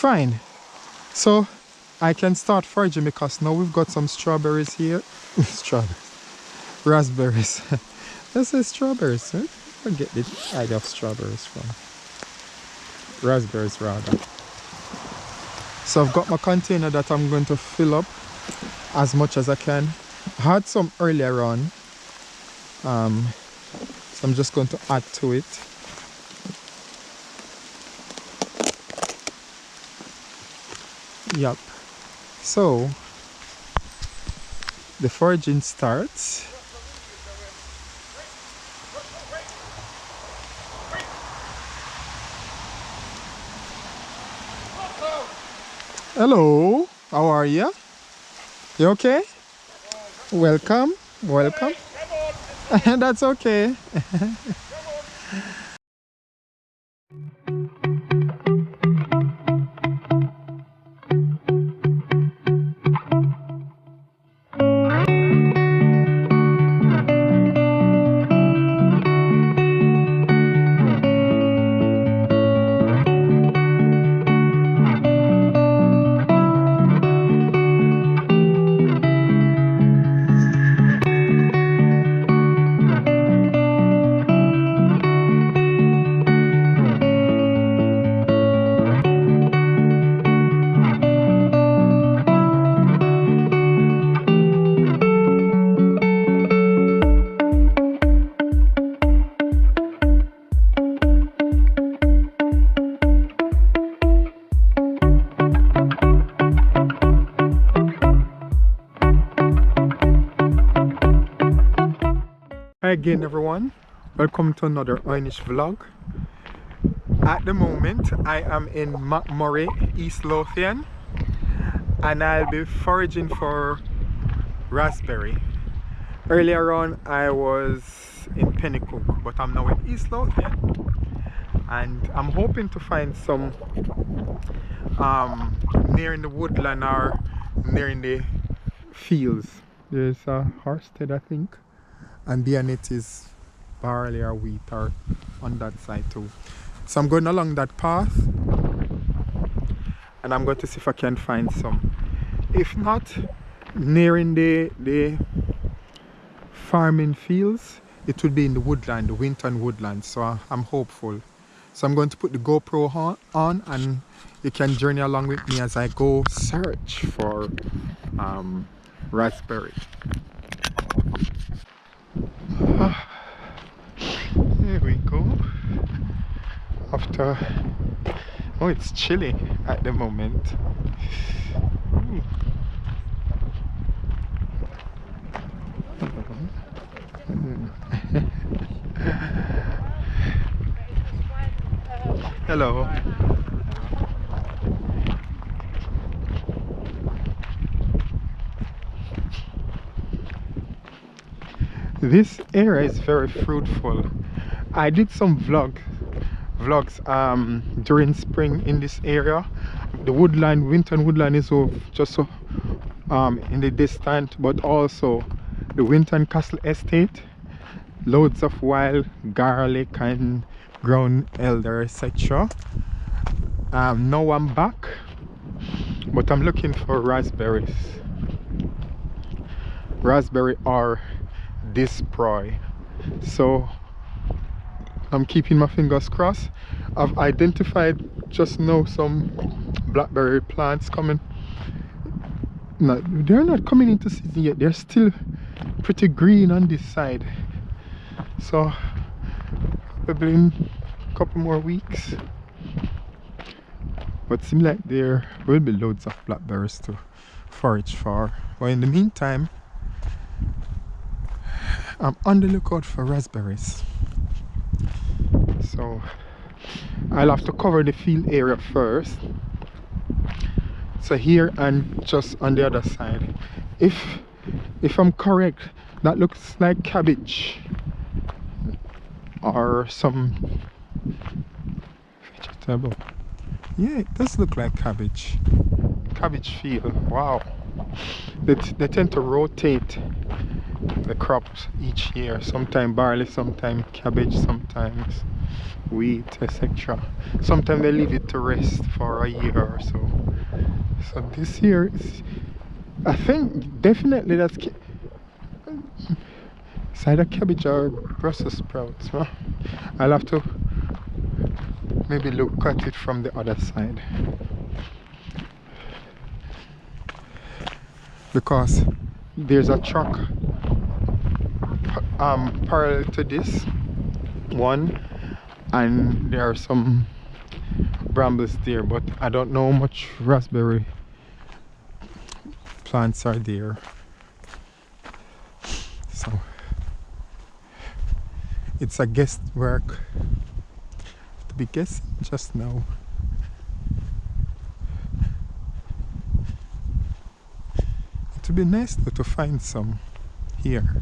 Fine. So I can start foraging because now we've got some strawberries here. Strawberries. Raspberries. Let's say strawberries. Huh? I get the idea of strawberries from. Raspberries rather. So I've got my container that I'm going to fill up as much as I can. I had some earlier on. So I'm just going to add to it. Yep. So the foraging starts. Hello, how are you? You okay? Welcome, welcome. That's okay. Hi again everyone, welcome to another Oy'Nissh vlog. At the moment I am in McMurray, East Lothian, and I'll be foraging for raspberry. Earlier on I was in Pennycook, but I'm now in East Lothian, and I'm hoping to find some near in the woodland or near in the fields. There's a horsestead I think, and beyond it is barley or wheat or on that side too. So I'm going along that path and I'm going to see if I can find some. If not, near in the farming fields, it would be in the woodland, the winter woodland. So I'm hopeful. So I'm going to put the GoPro on and you can journey along with me as I go search for raspberry. Here we go. After, oh, it's chilly at the moment. Hello. This area is very fruitful. I did some vlogs during spring in this area. The woodland, winter woodland is just so in the distance, but also the Winton Castle Estate, loads of wild garlic and ground elder, etc. Now I'm back, but I'm looking for raspberries. Raspberry or disproy. So I'm keeping my fingers crossed. I've identified just now some blackberry plants coming. No, they're not coming into season yet. They're still pretty green on this side. So probably in a couple more weeks. But seems like there will be loads of blackberries to forage for. But in the meantime, I'm on the lookout for raspberries. So I'll have to cover the field area first. So here and just on the other side. If I'm correct, that looks like cabbage or some vegetable. Yeah, it does look like cabbage. Cabbage field. Wow. They tend to rotate the crops each year. Sometimes barley, sometimes cabbage, sometimes wheat, etc. Sometimes they leave it to rest for a year or so. So this year is, I think definitely that's it's either cabbage or Brussels sprouts. Huh? I'll have to maybe look at it from the other side, because there's a truck parallel to this one, and there are some brambles there, but I don't know how much raspberry plants are there. So it's a guesswork to be guessing just now. It would be nice though to find some here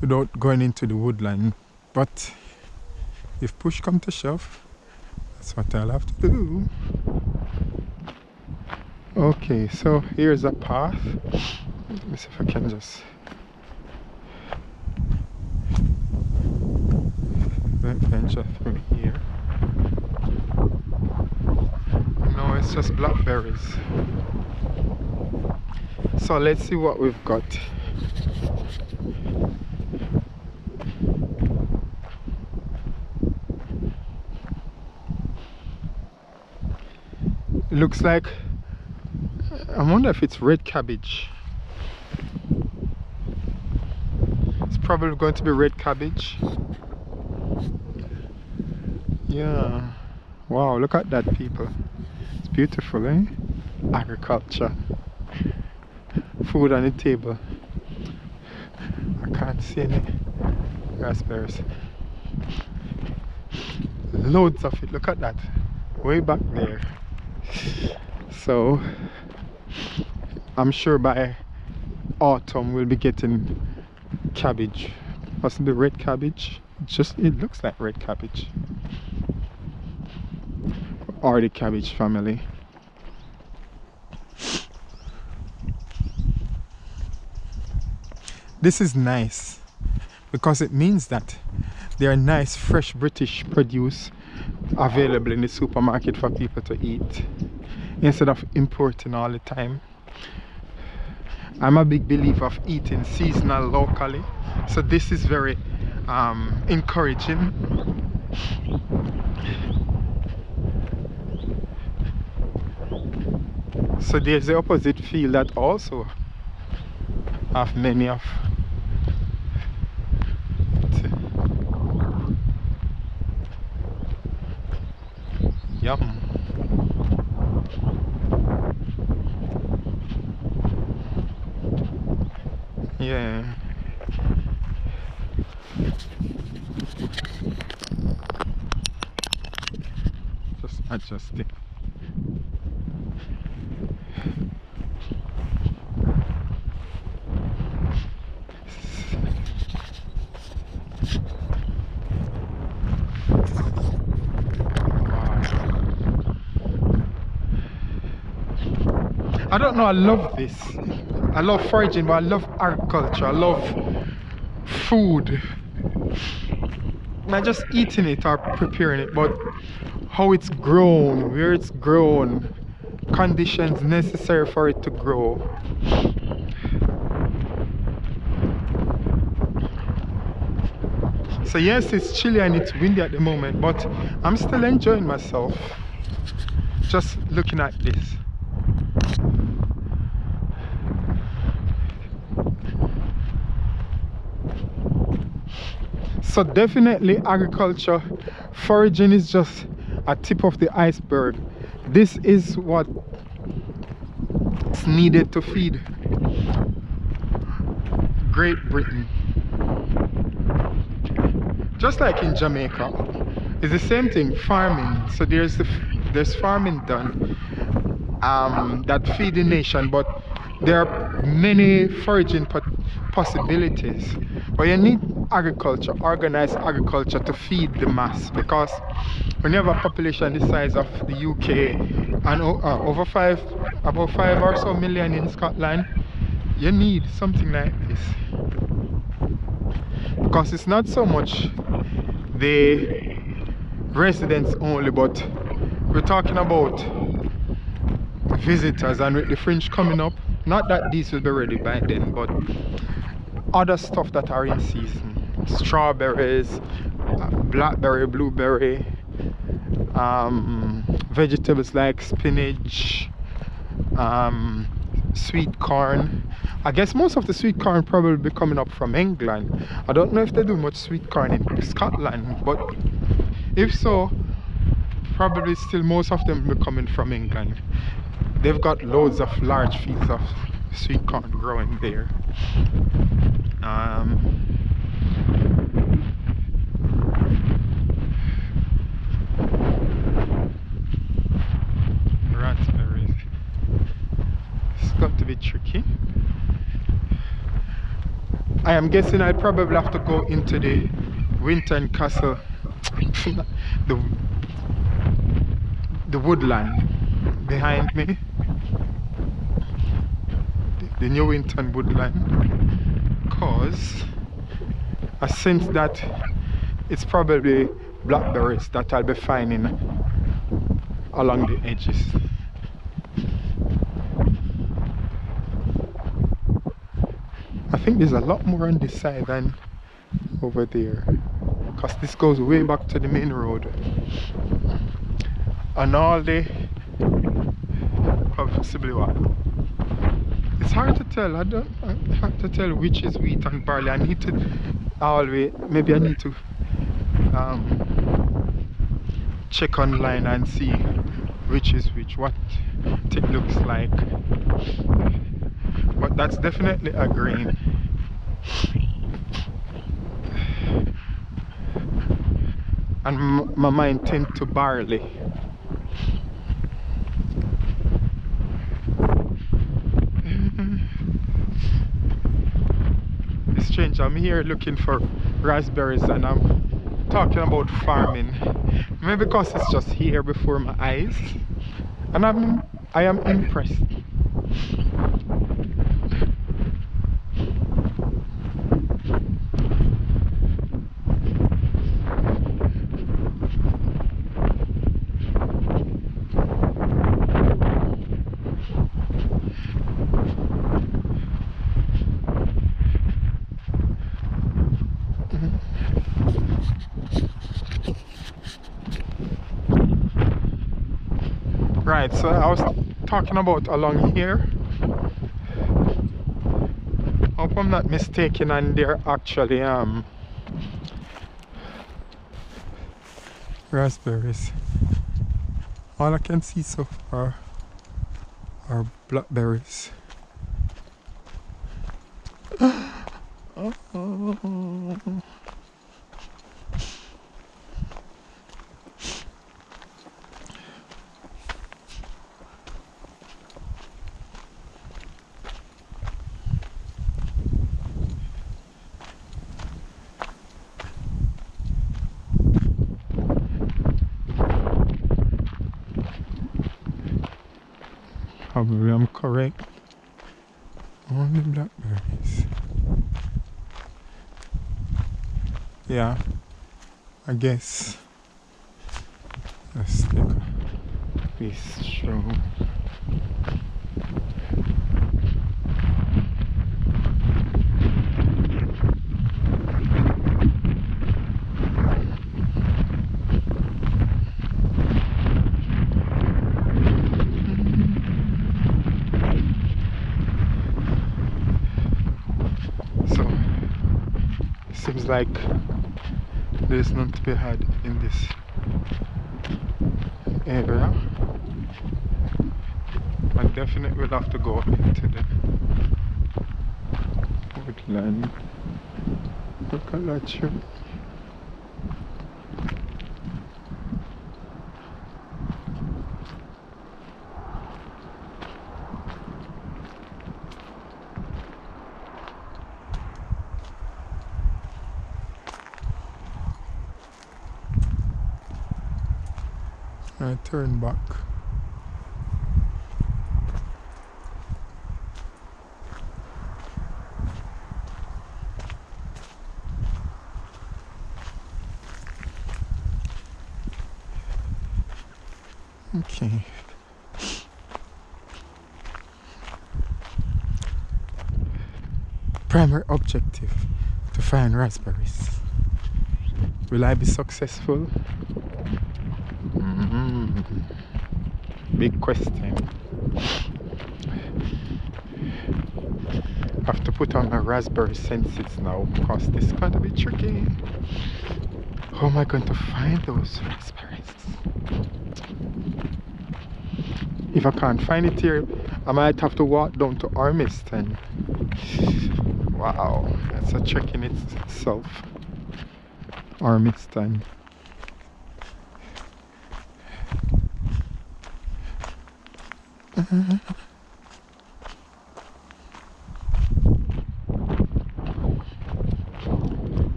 without going into the woodland, but if push comes to shove, that's what I'll have to do. Okay, so here's a path. Let me see if I can just venture through here. No, it's just blackberries. So let's see what we've got. It looks like, I wonder if it's red cabbage. It's probably going to be red cabbage. Yeah. Wow, look at that, people. It's beautiful, eh? Agriculture. Food on the table. I can't see any raspberries. Loads of it, look at that. Way back there. So I'm sure by autumn we'll be getting cabbage, possibly red cabbage. It looks like red cabbage, or the cabbage family. This is nice because it means that there are nice fresh British produce available in the supermarket for people to eat instead of importing all the time. I'm a big believer of eating seasonal locally, so this is very encouraging. So there's the opposite field that also have many of yum. Yeah. Just adjust it. I don't know, I love this. I love foraging, but I love agriculture. I love food. Not just eating it or preparing it, but how it's grown, where it's grown, conditions necessary for it to grow. So yes, it's chilly and it's windy at the moment, but I'm still enjoying myself just looking at this. So definitely agriculture, foraging is just a tip of the iceberg. This is what's needed to feed Great Britain. Just like in Jamaica, it's the same thing, farming. So there's farming done that feed the nation, but there are many foraging possibilities. But you need agriculture, organized agriculture to feed the mass, because when you have a population the size of the UK and about 5 or so million in Scotland, you need something like this. Because it's not so much the residents only, but we're talking about visitors, and with the fringe coming up, not that these will be ready by then, but other stuff that are in season. Strawberries, blackberry, blueberry, vegetables like spinach, sweet corn. I guess most of the sweet corn probably be coming up from England. I don't know if they do much sweet corn in Scotland, but if so, probably still most of them be coming from England. They've got loads of large fields of sweet corn growing there. Raspberries. It's got to be tricky. I am guessing I'll probably have to go into the Winton Castle, the woodland behind me, the New Winton woodland, because I sense that it's probably blackberries that I'll be finding along the edges. I think there's a lot more on this side than over there, because this goes way back to the main road, and all the possibly what? It's hard to tell. I have to tell which is wheat and barley. I need to always, maybe I need to check online and see which is which, what it looks like. But that's definitely a grain. And my mind tends to barley. It's strange, I'm here looking for raspberries and I'm talking about farming. Maybe because it's just here before my eyes. And I am impressed. Right, so I was talking about along here. Hope I'm not mistaken, and they're actually raspberries. All I can see so far are blackberries. Probably I'm correct. Only blackberries. Yeah, I guess. Let's take a piece show. Seems like there's none to be had in this area. I definitely will have to go into the woodland. Look at that tree. I turn back. Okay. Primary objective to find raspberries. Will I be successful? Big question. Have to put on my raspberry senses now because this is going to be tricky. How am I going to find those raspberries? If I can't find it here, I might have to walk down to Oy'Nissh then. Wow, that's a trick in itself. Oy'Nissh then.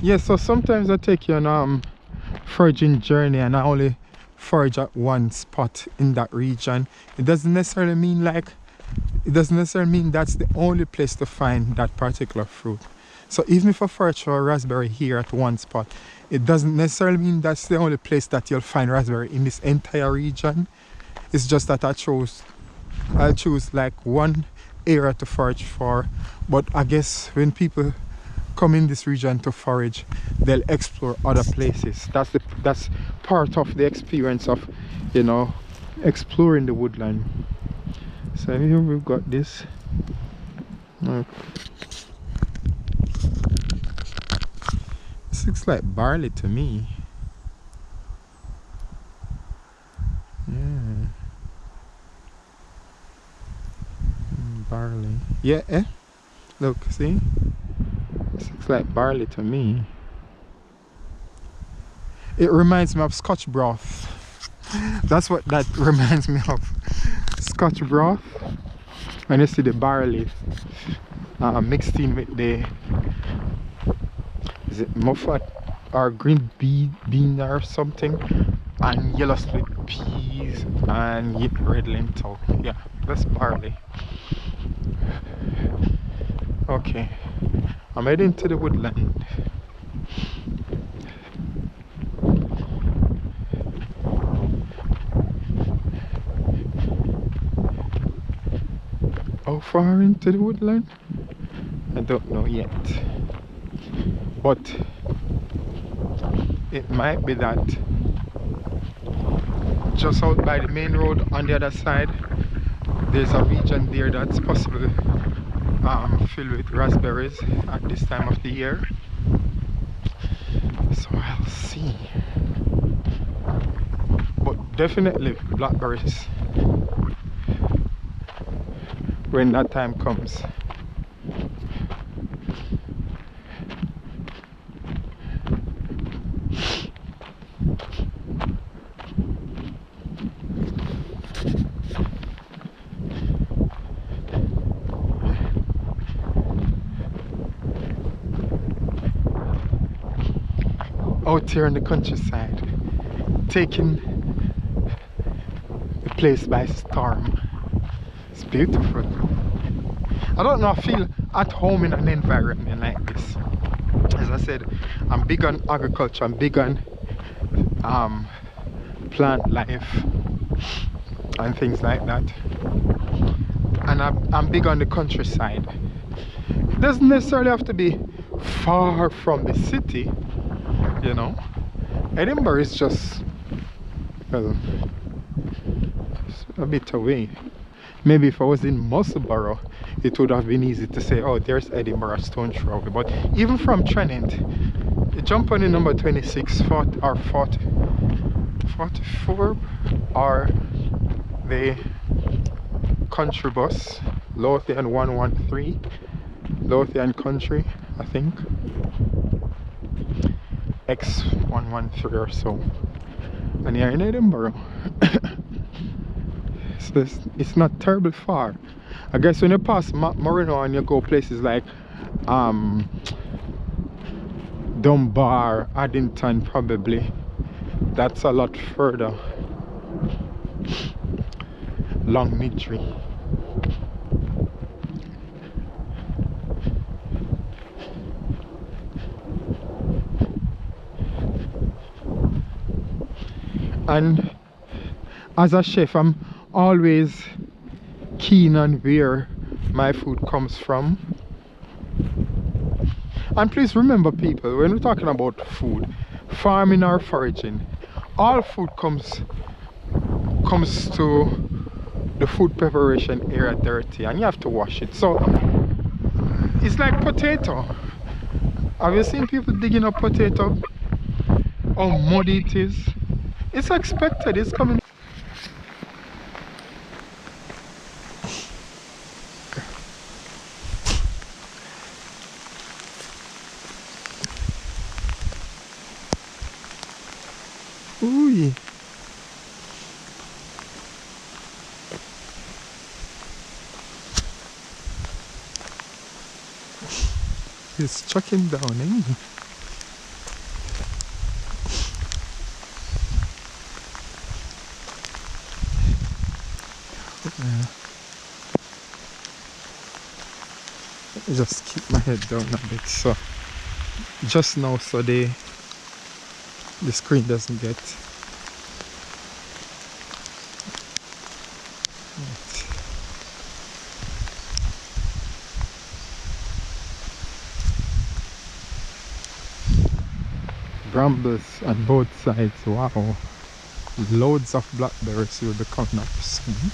Yeah, so sometimes I take you on foraging journey and I only forage at one spot in that region. It doesn't necessarily mean that's the only place to find that particular fruit. So even if I forage for a raspberry here at one spot, it doesn't necessarily mean that's the only place that you'll find raspberry in this entire region. It's just that I'll choose like one area to forage for. But I guess when people come in this region to forage, they'll explore other places. That's part of the experience of, you know, exploring the woodland. So here we've got this. This looks like barley to me. Yeah. Barley. Yeah, eh? Look, see? This looks like barley to me. It reminds me of Scotch broth. That's what that reminds me of. Scotch broth. When you see the barley mixed in with the, is it muffat or green bean or something, and yellow split peas and red lentil. Yeah, that's barley. Okay, I'm heading to the woodland. How far into the woodland? I don't know yet, but it might be that just out by the main road on the other side there's a region there that's possibly filled with raspberries at this time of the year. So I'll see, but definitely blackberries when that time comes. Out here in the countryside, taking the place by storm. It's beautiful. I don't know, I feel at home in an environment like this. As I said, I'm big on agriculture, I'm big on plant life and things like that. And I'm big on the countryside. It doesn't necessarily have to be far from the city, you know. Edinburgh is just, well, a bit away. Maybe if I was in Musselburgh, it would have been easy to say, oh, there's Edinburgh, stone throw away. But even from Tranent, you jump on the number 26, 40, or 40, 44, or the country bus, Lothian 113, Lothian country, I think, X113 or so, and you're in Edinburgh. So it's not terribly far. I guess when you pass Marino and you go places like Dunbar, Addington, probably that's a lot further. Longniddry. And as a chef, I'm always keen on where my food comes from. And please remember, people, when we're talking about food, farming or foraging, all food comes to the food preparation area dirty, and you have to wash it. So it's like potato. Have you seen people digging up potato? How muddy it is? It's expected, it's coming. Ooh. It's chucking down, eh? Let me just keep my head down a bit, so just now, so the screen doesn't get right. Brambles on both sides. Wow, loads of blackberries will be coming up soon.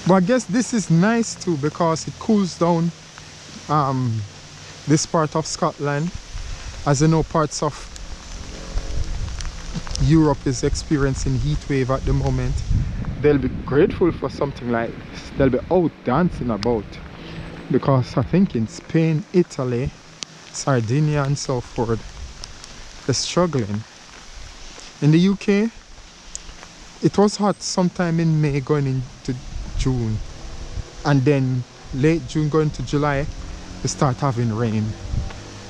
But I guess this is nice too, because it cools down this part of Scotland. As you know, parts of Europe is experiencing heat wave at the moment. They'll be grateful for something like this. They'll be out dancing about, because I think in Spain, Italy, Sardinia and so forth, they're struggling. In the UK, it was hot sometime in May going into June, and then late June going to July, we start having rain,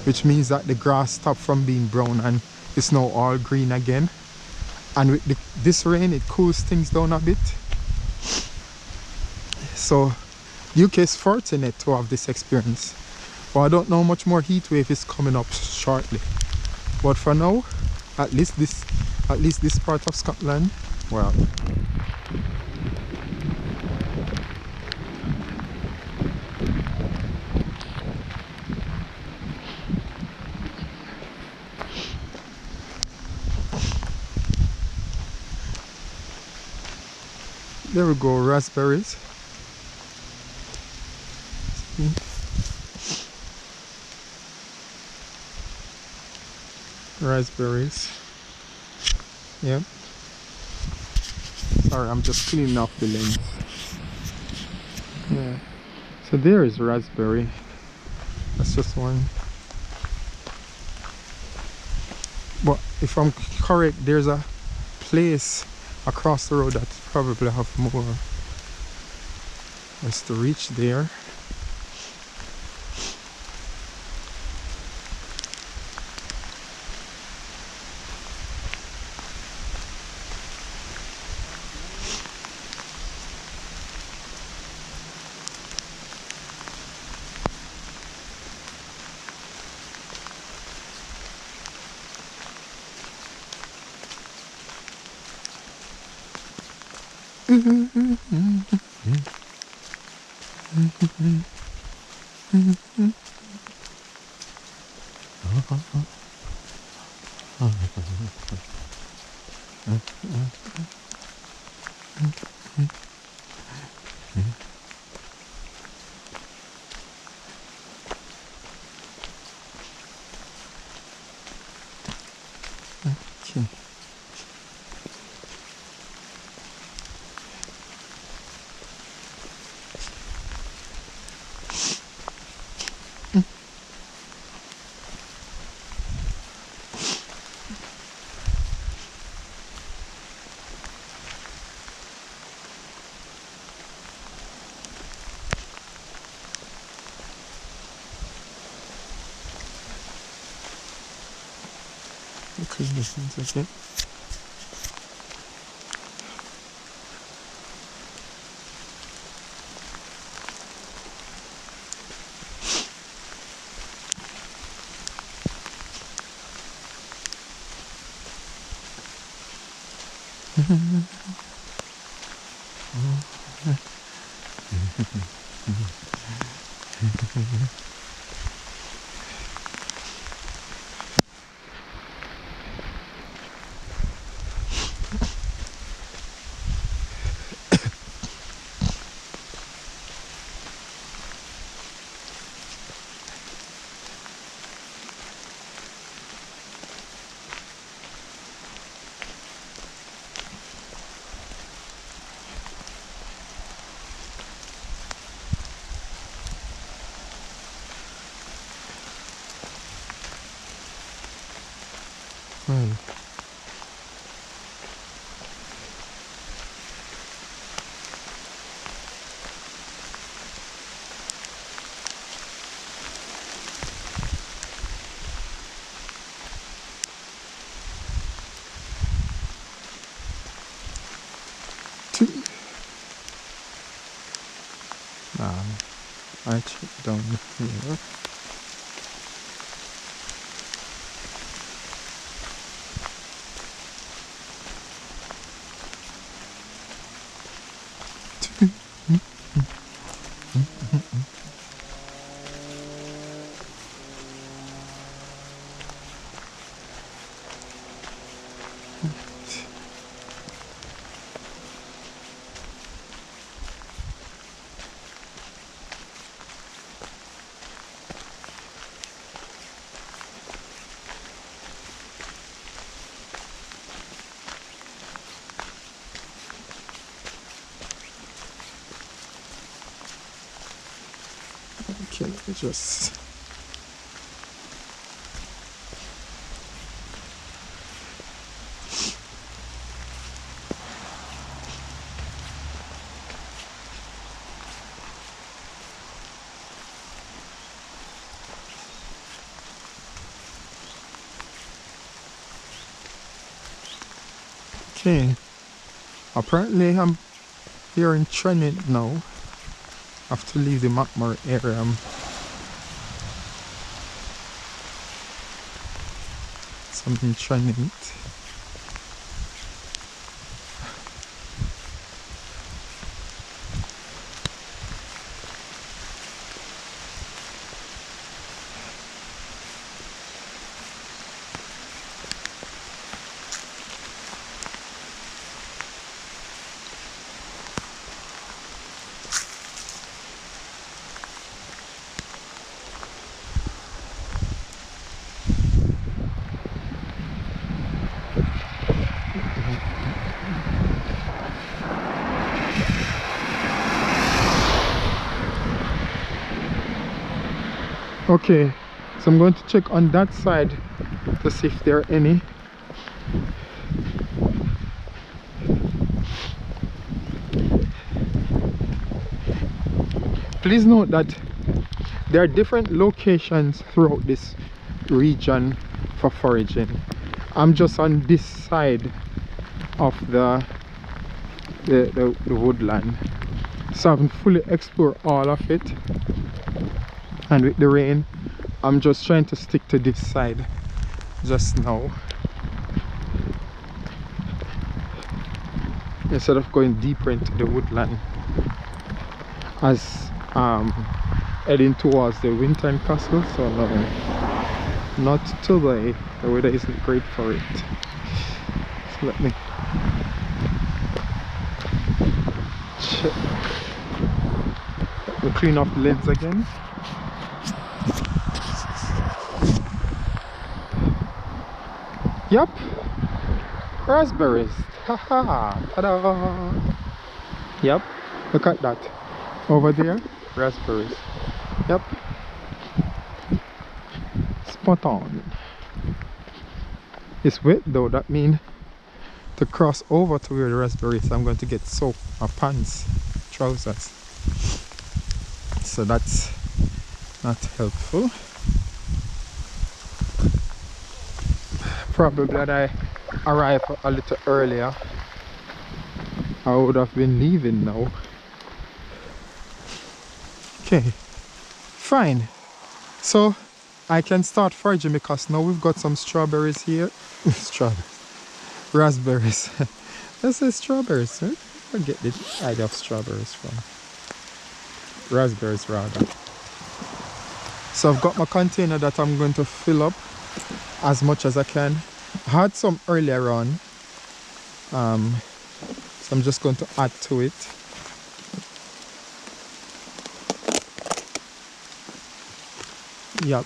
which means that the grass stopped from being brown and it's now all green again. And with this rain, it cools things down a bit. So UK is fortunate to have this experience. But I don't know how much more heat wave is coming up shortly. But for now, at least this part of Scotland, well, there we go, raspberries. See? Raspberries. Yep. Sorry, I'm just cleaning off the lens. Yeah. So there is raspberry. That's just one. But if I'm correct, there's a place across the road that probably have more. Has to reach there. Okay. clean this one again. Well, I check down here. Okay, let me just okay. Apparently I'm here in Trinidad now. I have to leave the McMurray area. I'm in Trinidad. Okay, so I'm going to check on that side to see if there are any. Please note that there are different locations throughout this region for foraging. I'm just on this side of the woodland, so I haven't fully explored all of it, and with the rain I'm just trying to stick to this side just now instead of going deeper into the woodland as heading towards the Winter Castle. So no, not today, the weather isn't great for it. So let me check. Let me clean up the lens again. Yep, raspberries. Haha, ta-da! Yep, look at that. Over there, raspberries. Yep, spot on. It's wet though, that means to cross over to where the raspberries, I'm going to get soaked. My pants, trousers. So that's not helpful. Probably that I arrived a little earlier, I would have been leaving now. Okay, fine. So I can start foraging because now we've got some strawberries here. Strawberries. Raspberries. Let's say strawberries. Huh? I get the idea of strawberries from. Raspberries rather. So I've got my container that I'm going to fill up as much as I can. I had some earlier on. So I'm just going to add to it. Yup.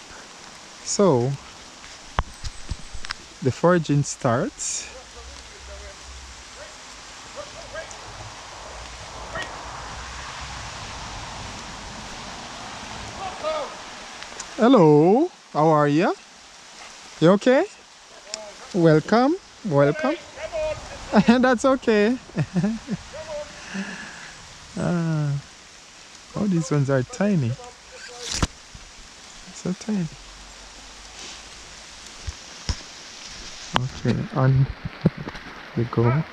So the foraging starts. Hello, how are you? You okay? Welcome, welcome. That's okay. Oh, these ones are tiny. So tiny. Okay, on we go.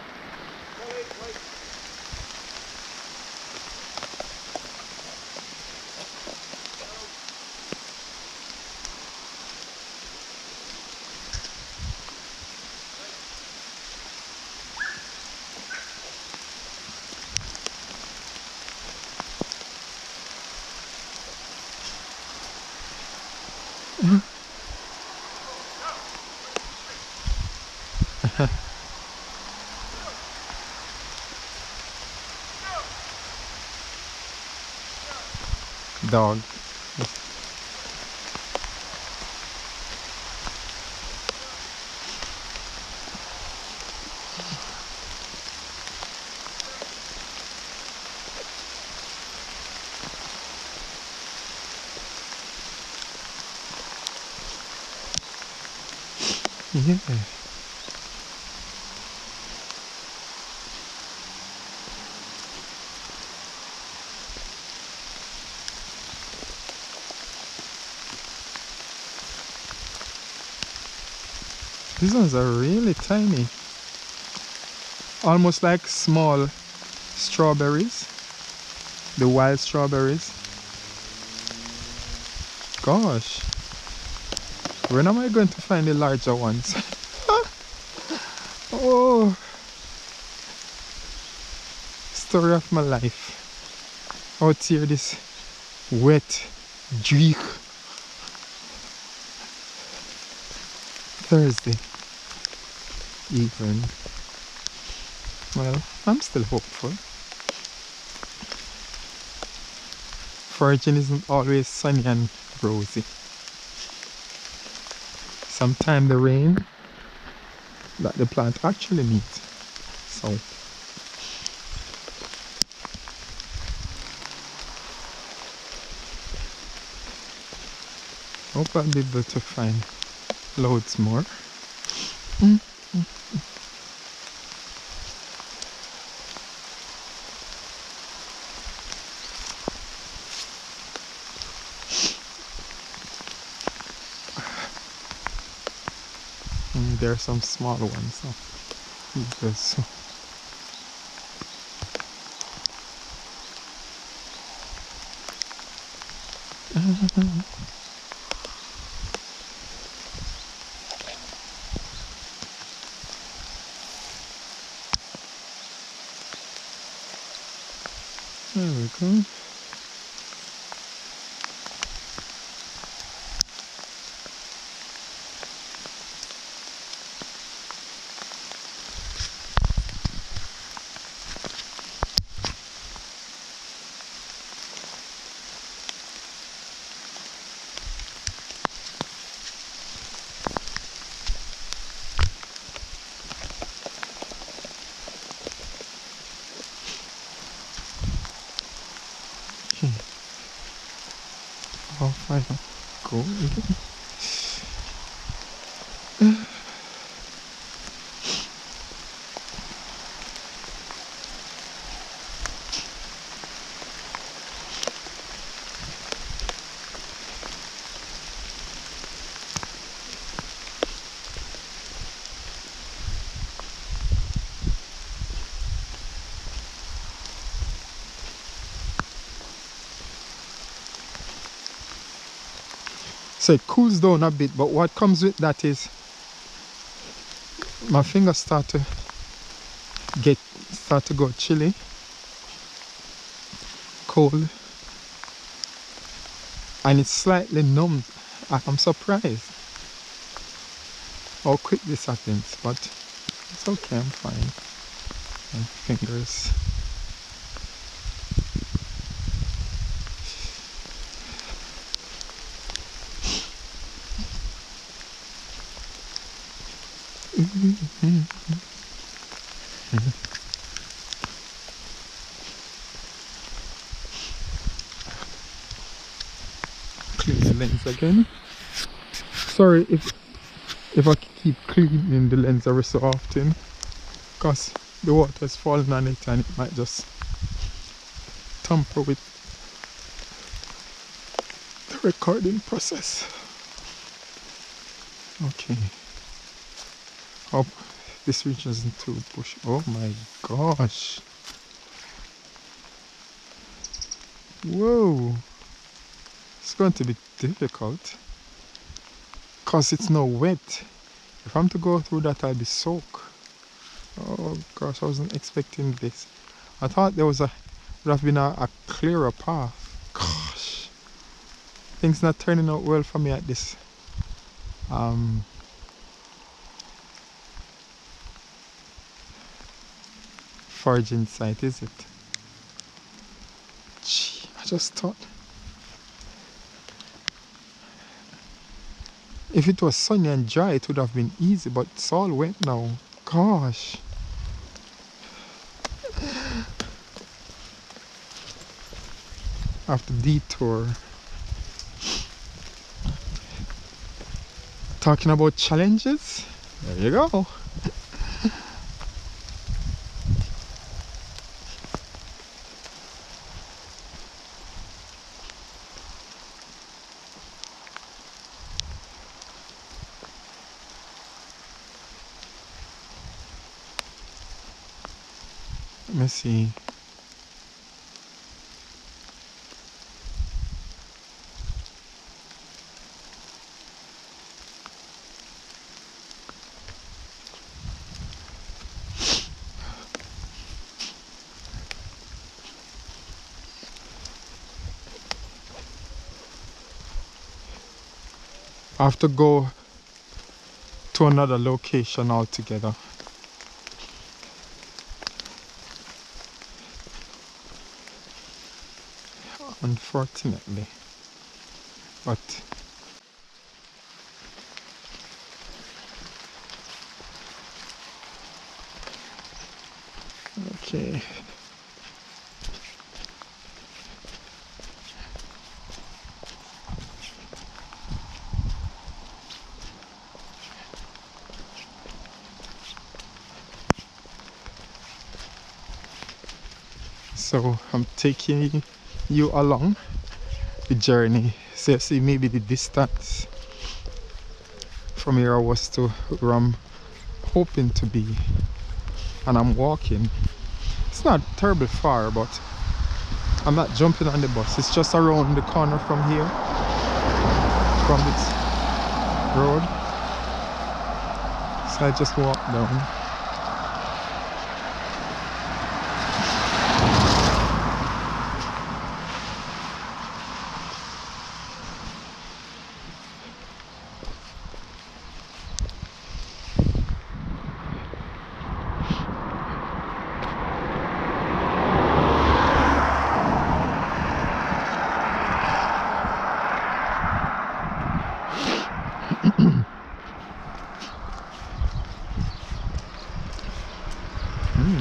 Dog. Yeah. These ones are really tiny. Almost like small strawberries. The wild strawberries. Gosh. When am I going to find the larger ones? Oh. Story of my life. Out here this wet dreek Thursday evening. Well, I'm still hopeful. Foraging isn't always sunny and rosy. Sometimes the rain that the plant actually needs. So hope I'll be able to find loads more. There are some small ones. So because there we go. How far go again? So it cools down a bit, but what comes with that is my fingers start to go chilly, cold, and it's slightly numb. I'm surprised how quick this happens, but it's okay, I'm fine. My fingers. Clean the lens again. Sorry if I keep cleaning the lens every so often, because the water is falling on it and it might just tamper with the recording process. Okay. Hope this reach isn't too pushy. Oh my gosh. Whoa. It's going to be difficult because it's not wet. If I'm to go through that, I'll be soaked. Oh gosh, I wasn't expecting this. I thought would have been a clearer path. Gosh, things not turning out well for me at this foraging site, is it? Gee, I just thought if it was sunny and dry it would have been easy, but it's all wet now. Gosh. After detour. Talking about challenges, there you go. Let me see. I have to go to another location altogether. Unfortunately, but okay. So I'm taking you along the journey. So you see maybe the distance from here I was to where I'm hoping to be, and I'm walking. It's not terribly far, but I'm not jumping on the bus. It's just around the corner from here, from this road. So I just walk down.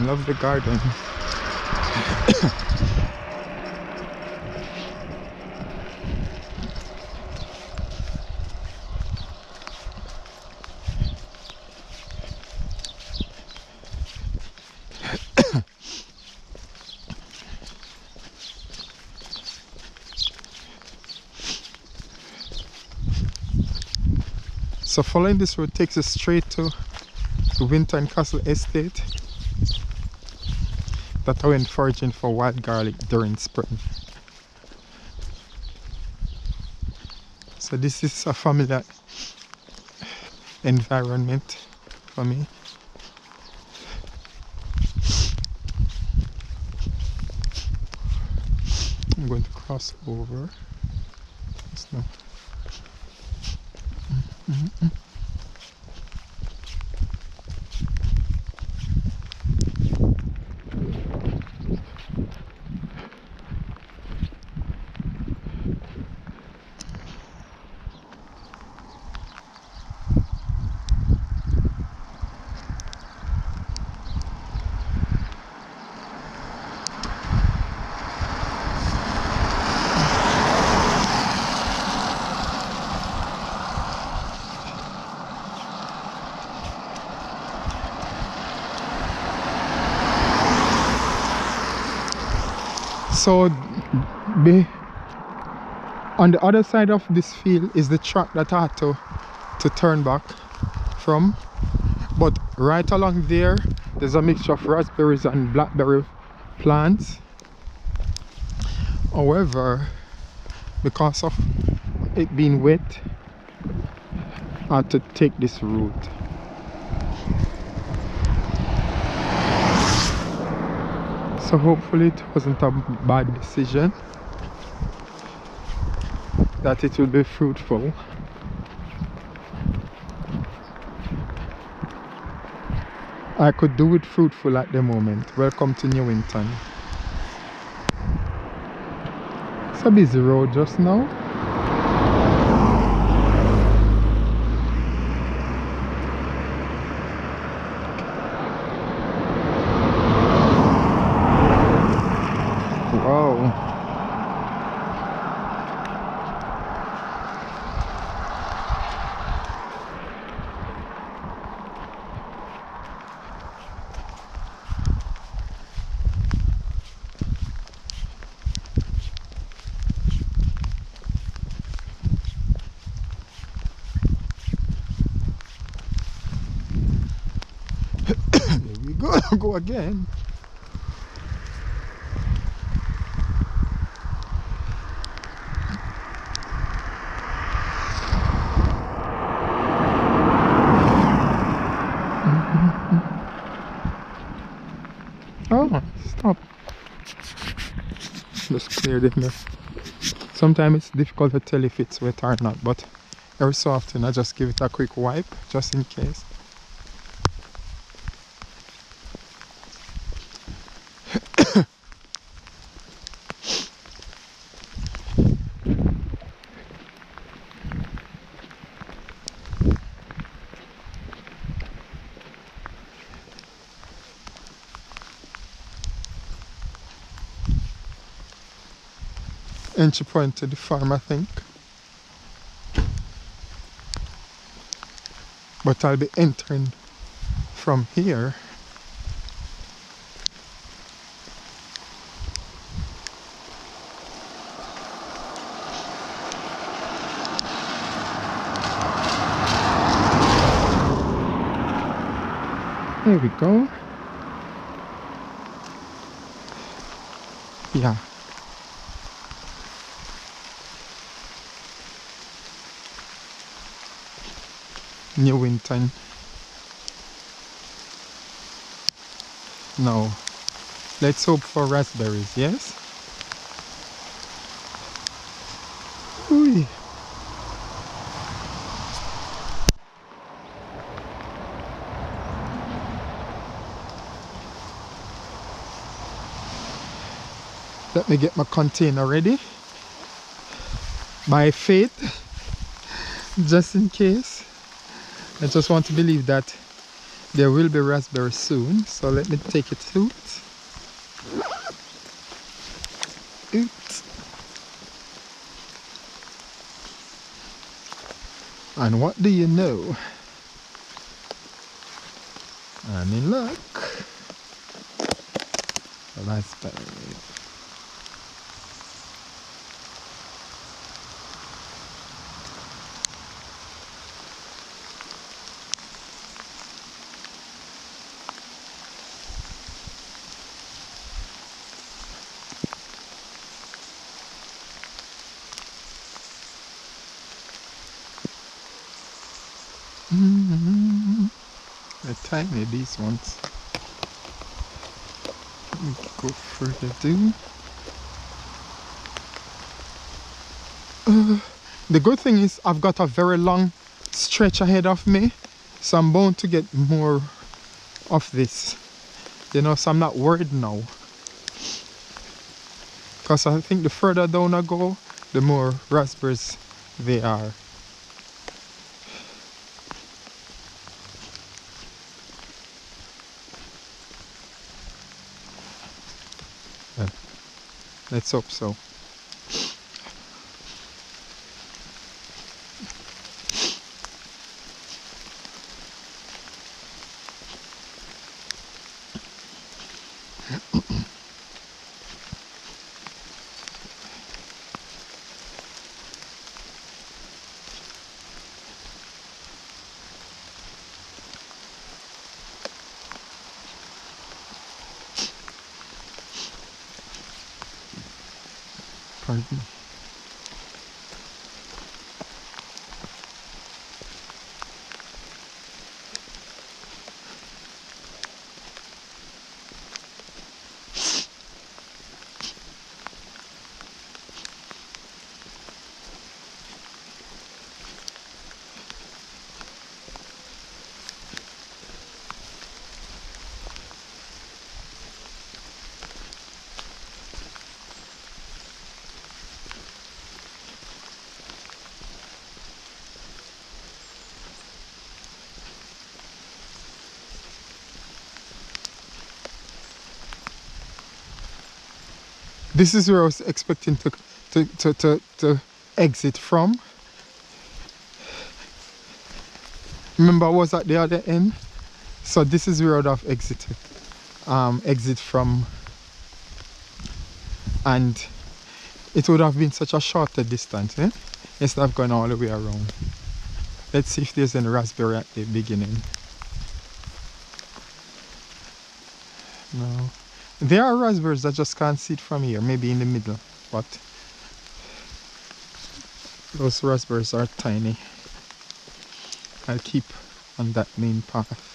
Love the garden. So following this road takes us straight to the Winter and Castle Estate that I went foraging for wild garlic during spring. So this is a familiar environment for me. I'm going to cross over. It's not. So on the other side of this field is the track that I had to turn back from, but right along there's a mixture of raspberries and blackberry plants. However, because of it being wet, I had to take this route. So hopefully it wasn't a bad decision, that it will be fruitful. I could do it fruitful at the moment. Welcome to Newington. It's a busy road just now. Wow. Here we go, go again. Oh, stop. Just cleared it there. Sometimes it's difficult to tell if it's wet or not, but every so often I just give it a quick wipe just in case. Entry point to the farm, I think. But I'll be entering from here. There we go. Yeah. Newington. No. Let's hope for raspberries, yes? Ooh. Let me get my container ready. By faith, just in case. I just want to believe that there will be raspberries soon, so let me take it out. And what do you know? I'm in luck. Raspberry. They're tiny, these ones. Go further down. The good thing is I've got a very long stretch ahead of me, so I'm bound to get more of this, you know, so I'm not worried now, because I think the further down I go, the more raspberries they are. Well, let's hope so. Pardon. This is where I was expecting to exit from. Remember, I was at the other end, so this is where I'd have exited, exit from, and it would have been such a shorter distance, eh? Instead of going all the way around. Let's see if there's any raspberry at the beginning. No. There are raspberries, I just can't see it from here, maybe in the middle, but those raspberries are tiny. I'll keep on that main path.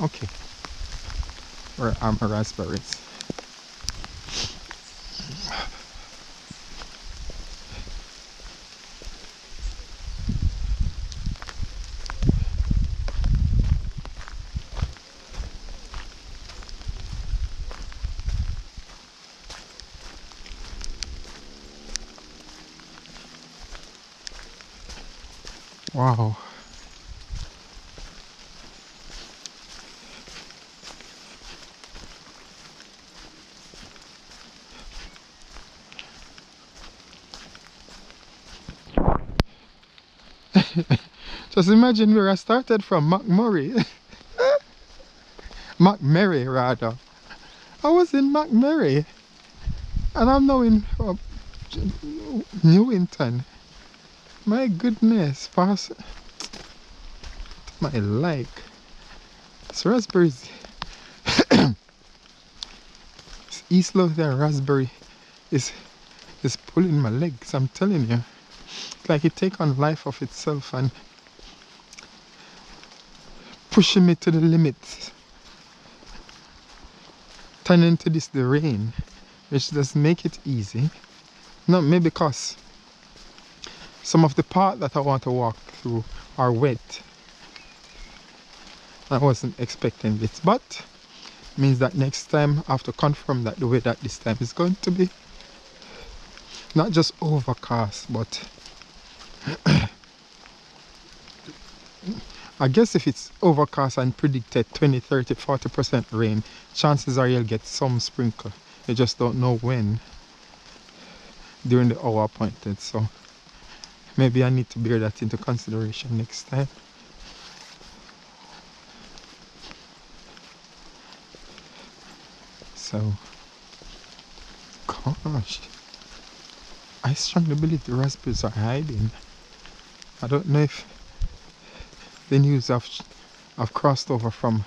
Okay, where are my raspberries? Wow. Just imagine where I started from, McMurray. McMurray rather. I was in McMurray and I'm now in Newington. My goodness, past my like. It's raspberries. It's East Lothian raspberry is pulling my legs, I'm telling you. It's like it take on life of itself and pushing me to the limit. Turning to this the rain, which does make it easy. No, maybe because some of the part that I want to walk through are wet. I wasn't expecting this, but means that next time I have to confirm that the weather this time is going to be not just overcast, but I guess if it's overcast and predicted 20, 30, 40% rain, chances are you'll get some sprinkle. You just don't know when during the hour appointed. So maybe I need to bear that into consideration next time. So, gosh, I strongly believe the raspberries are hiding. I don't know if the news have crossed over from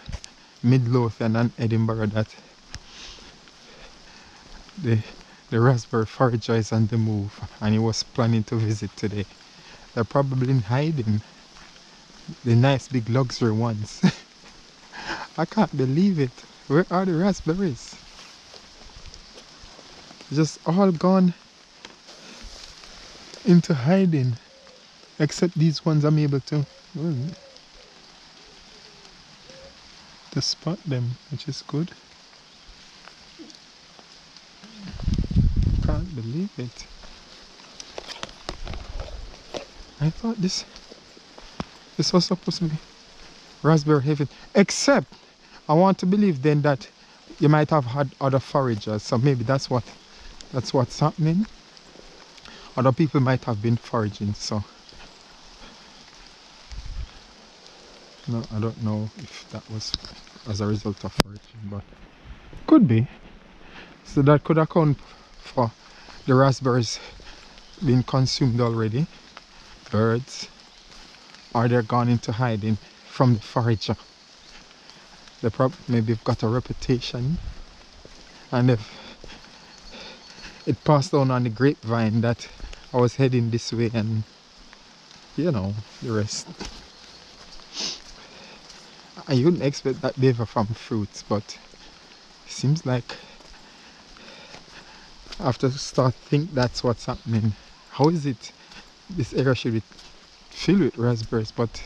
Mid Lothian and Edinburgh that the raspberry forager is on the move and he was planning to visit today. They're probably in hiding, the nice big luxury ones. I can't believe it. Where are the raspberries? Just all gone into hiding, except these ones I'm able to spot them, which is good. Can't believe it. I thought this was supposed to be raspberry heaven, except I want to believe then that you might have had other foragers, so maybe that's what's happening. Other people might have been foraging, so no, I don't know if that was as a result of foraging, but could be. So that could account for the raspberries being consumed already. Birds, or they're gone into hiding from the forager. They maybe have got a reputation, and if it passed down on the grapevine that I was heading this way, and you know the rest. I wouldn't expect that behavior from fruits, but it seems like I have to start think that's what's happening. How is it this area should be filled with raspberries, but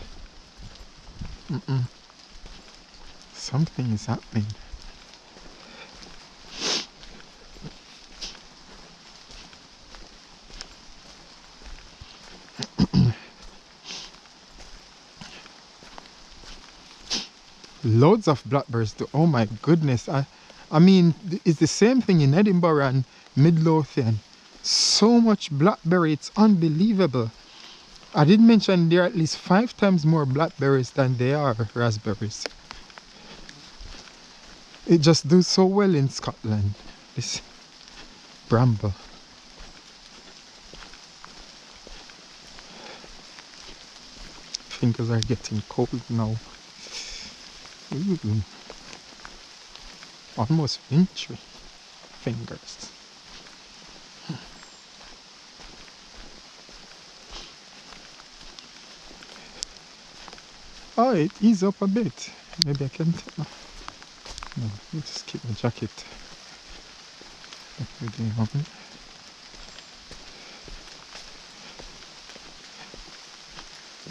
something is happening. Loads of blackberries too. Oh my goodness. I mean, it's the same thing in Edinburgh and Mid Lothian. So much blackberry, it's unbelievable. I did mention there are at least 5 times more blackberries than there are raspberries. It just does so well in Scotland, this bramble. Fingers are getting cold now. Ooh. Almost wintry fingers. Oh, it eased up a bit. Maybe I can take my... No, I'll just keep my jacket.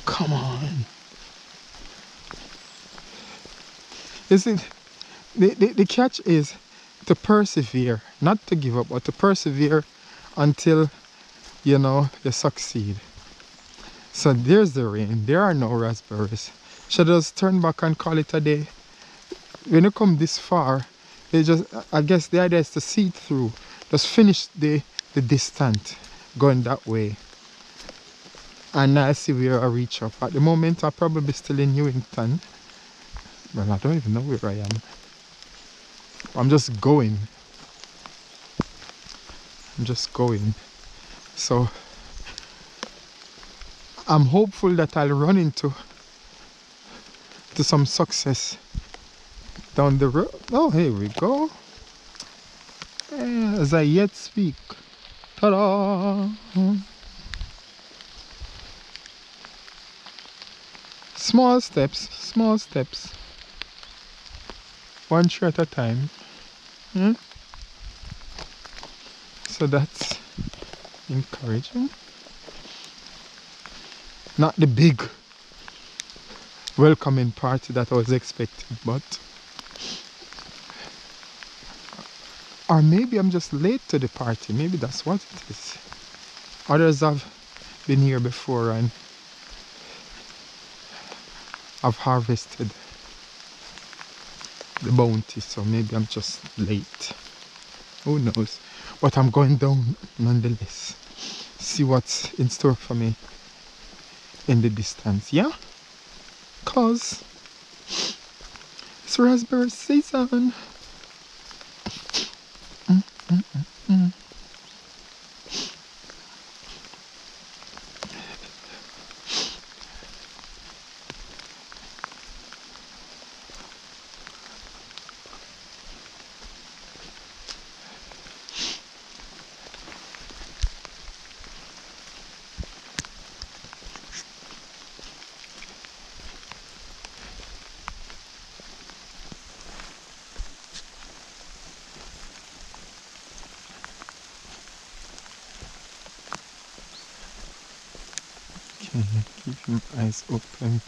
Come on. You see, the catch is to persevere, not to give up, but to persevere until, you know, you succeed. So there's the rain. There are no raspberries. Should I just turn back and call it a day? When you come this far, I guess the idea is to see it through. Just finish the distance going that way. And I'll see where I reach up. At the moment, I'm probably still in Newington. Well, I don't even know where I am. I'm just going. So I'm hopeful that I'll run into some success down the road. Oh, here we go. As I yet speak. Ta-da! Small steps. One tree at a time. So that's encouraging. Not the big welcoming party that I was expecting, but... Or maybe I'm just late to the party. Maybe that's what it is. Others have been here before and I've harvested the bounty, so maybe I'm just late. Who knows? But I'm going down nonetheless. See what's in store for me in the distance, yeah? Cause it's raspberry season. Okay, keep my eyes open.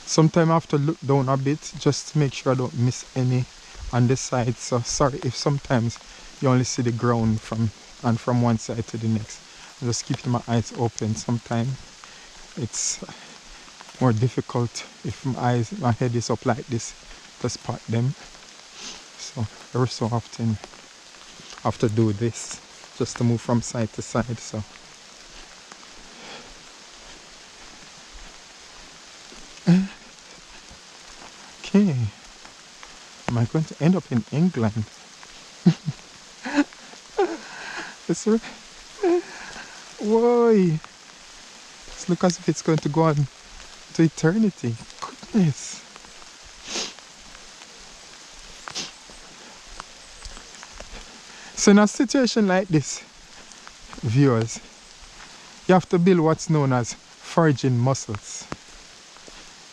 Sometimes I have to look down a bit just to make sure I don't miss any on the side. So sorry if sometimes you only see the ground from one side to the next. I'm just keeping my eyes open. Sometimes it's more difficult if my head is up like this to spot them. So every so often I have to do this just to move from side to side. So okay, am I going to end up in England? It's whoa, it looks as if it's going to go on to eternity. Goodness. So in a situation like this, viewers, you have to build what's known as foraging muscles,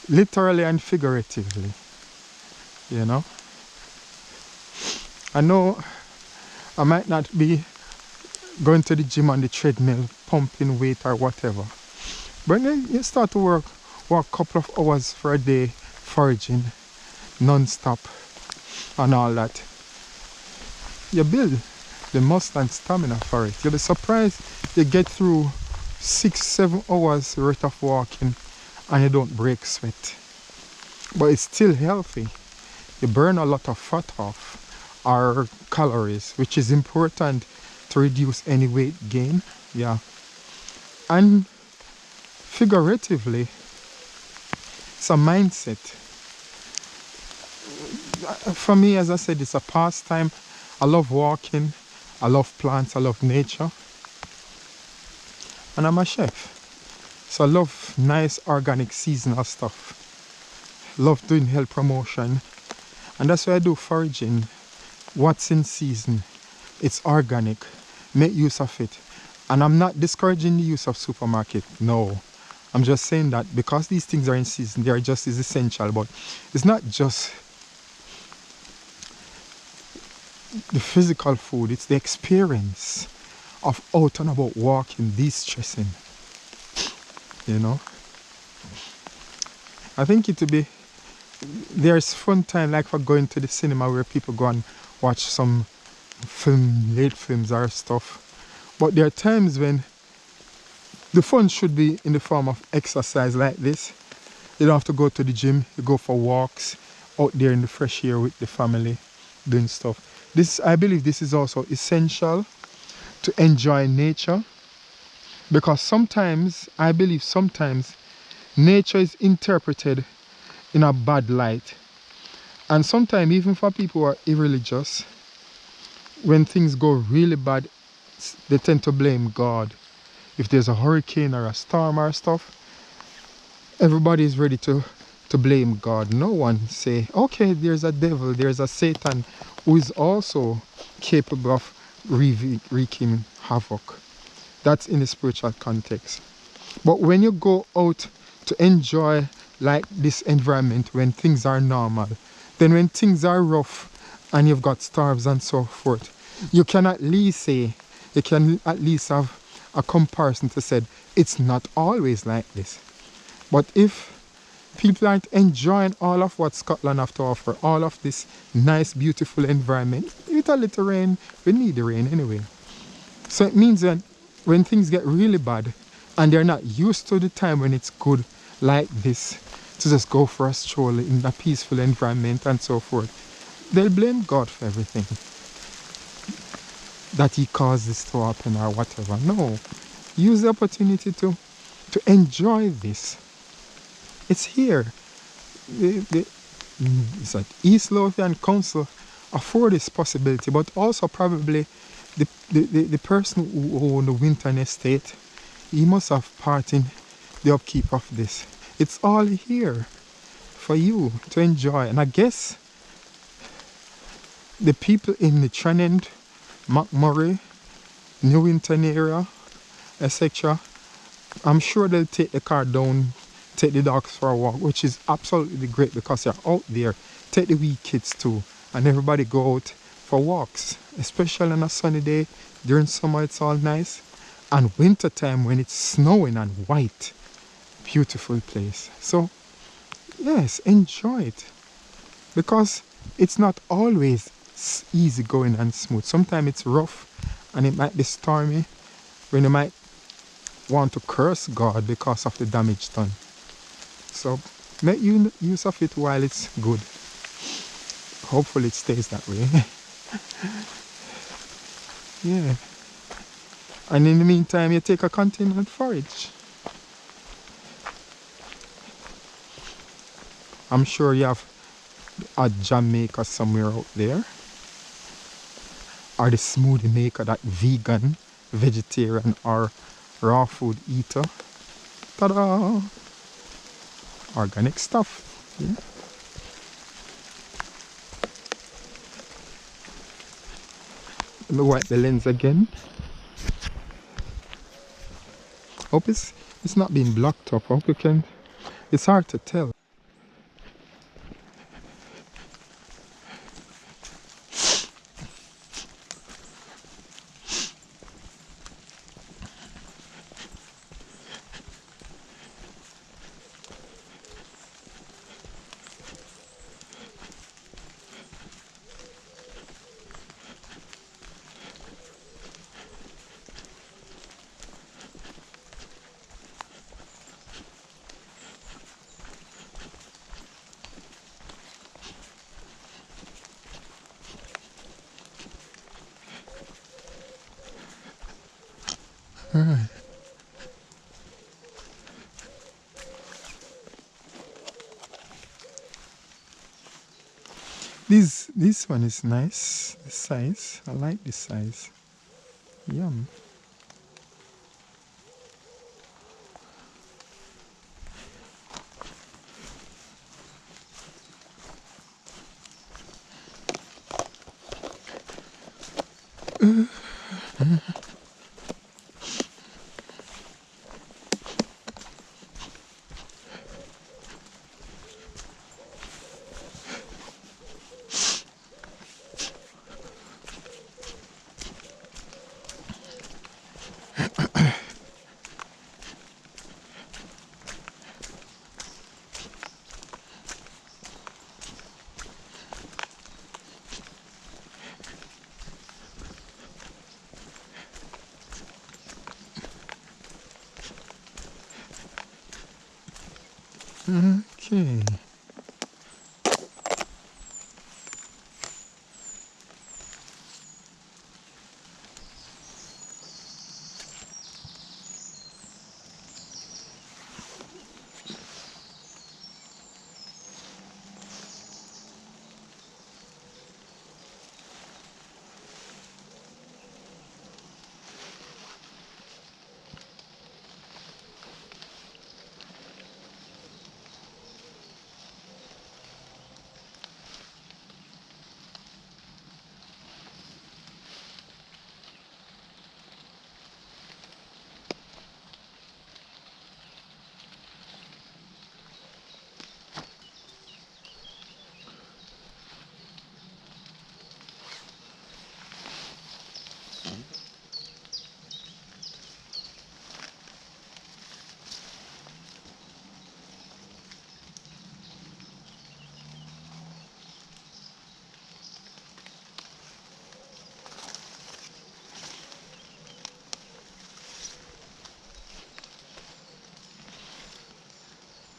literally and figuratively, you know. I know I might not be going to the gym on the treadmill, pumping weight or whatever, but when you start to work a couple of hours for a day, foraging, non-stop and all that, you build the muscle and stamina for it. You'll be surprised you get through 6-7 hours worth of walking and you don't break sweat, but it's still healthy. You burn a lot of fat off or calories, which is important to reduce any weight gain. Yeah, and figuratively, it's a mindset. For me, as I said, it's a pastime. I love walking, I love plants, I love nature, and I'm a chef, so I love nice organic seasonal stuff. Love doing health promotion, and that's why I do foraging. What's in season, it's organic, make use of it. And I'm not discouraging the use of supermarket, no. I'm just saying that because these things are in season, they are just as essential. But it's not just the physical food, it's the experience of out and about walking, de-stressing, you know. I think it would be, there's fun time like for going to the cinema where people go and watch some late films or stuff, but there are times when the fun should be in the form of exercise like this. You don't have to go to the gym, you go for walks out there in the fresh air with the family, doing stuff. This, I believe this is also essential to enjoy nature, because sometimes, I believe sometimes, nature is interpreted in a bad light. And sometimes even for people who are irreligious, when things go really bad, they tend to blame God. If there's a hurricane or a storm or stuff, everybody is ready to blame God. No one say, okay, there's a devil, there's a Satan who is also capable of wreaking havoc. That's in the spiritual context. But when you go out to enjoy like this environment, when things are normal, then when things are rough and you've got storms and so forth, you can at least say, you can at least have a comparison to say, it's not always like this. But if people aren't enjoying all of what Scotland have to offer, all of this nice, beautiful environment, with a little rain, we need the rain anyway. So it means that when things get really bad and they're not used to the time when it's good like this, to just go for a stroll in a peaceful environment and so forth, they'll blame God for everything. That he caused this to happen or whatever. No. Use the opportunity to enjoy this. It's here. It's at East Lothian Council afford this possibility, but also probably the person who owned the Winton estate, he must have part in the upkeep of this. It's all here for you to enjoy. And I guess the people in the Tranent, McMurray, New Winton area, etc., I'm sure they'll take the car down, take the dogs for a walk, which is absolutely great because they're out there. Take the wee kids too, and everybody go out for walks, especially on a sunny day. During summer it's all nice, and winter time when it's snowing and white, beautiful place. So yes, enjoy it, because it's not always easy going and smooth. Sometimes it's rough and it might be stormy when you might want to curse God because of the damage done. So make use of it while it's good. Hopefully it stays that way. Yeah. And in the meantime, you take a continental forage. I'm sure you have a jam maker somewhere out there, or the smoothie maker, that vegan, vegetarian, or raw food eater. Ta-da! Organic stuff. Yeah. Let me wipe the lens again. Hope it's not being blocked up. Hope you can. It's hard to tell. Alright. This one is nice. The size. I like the size. Yum. Okay.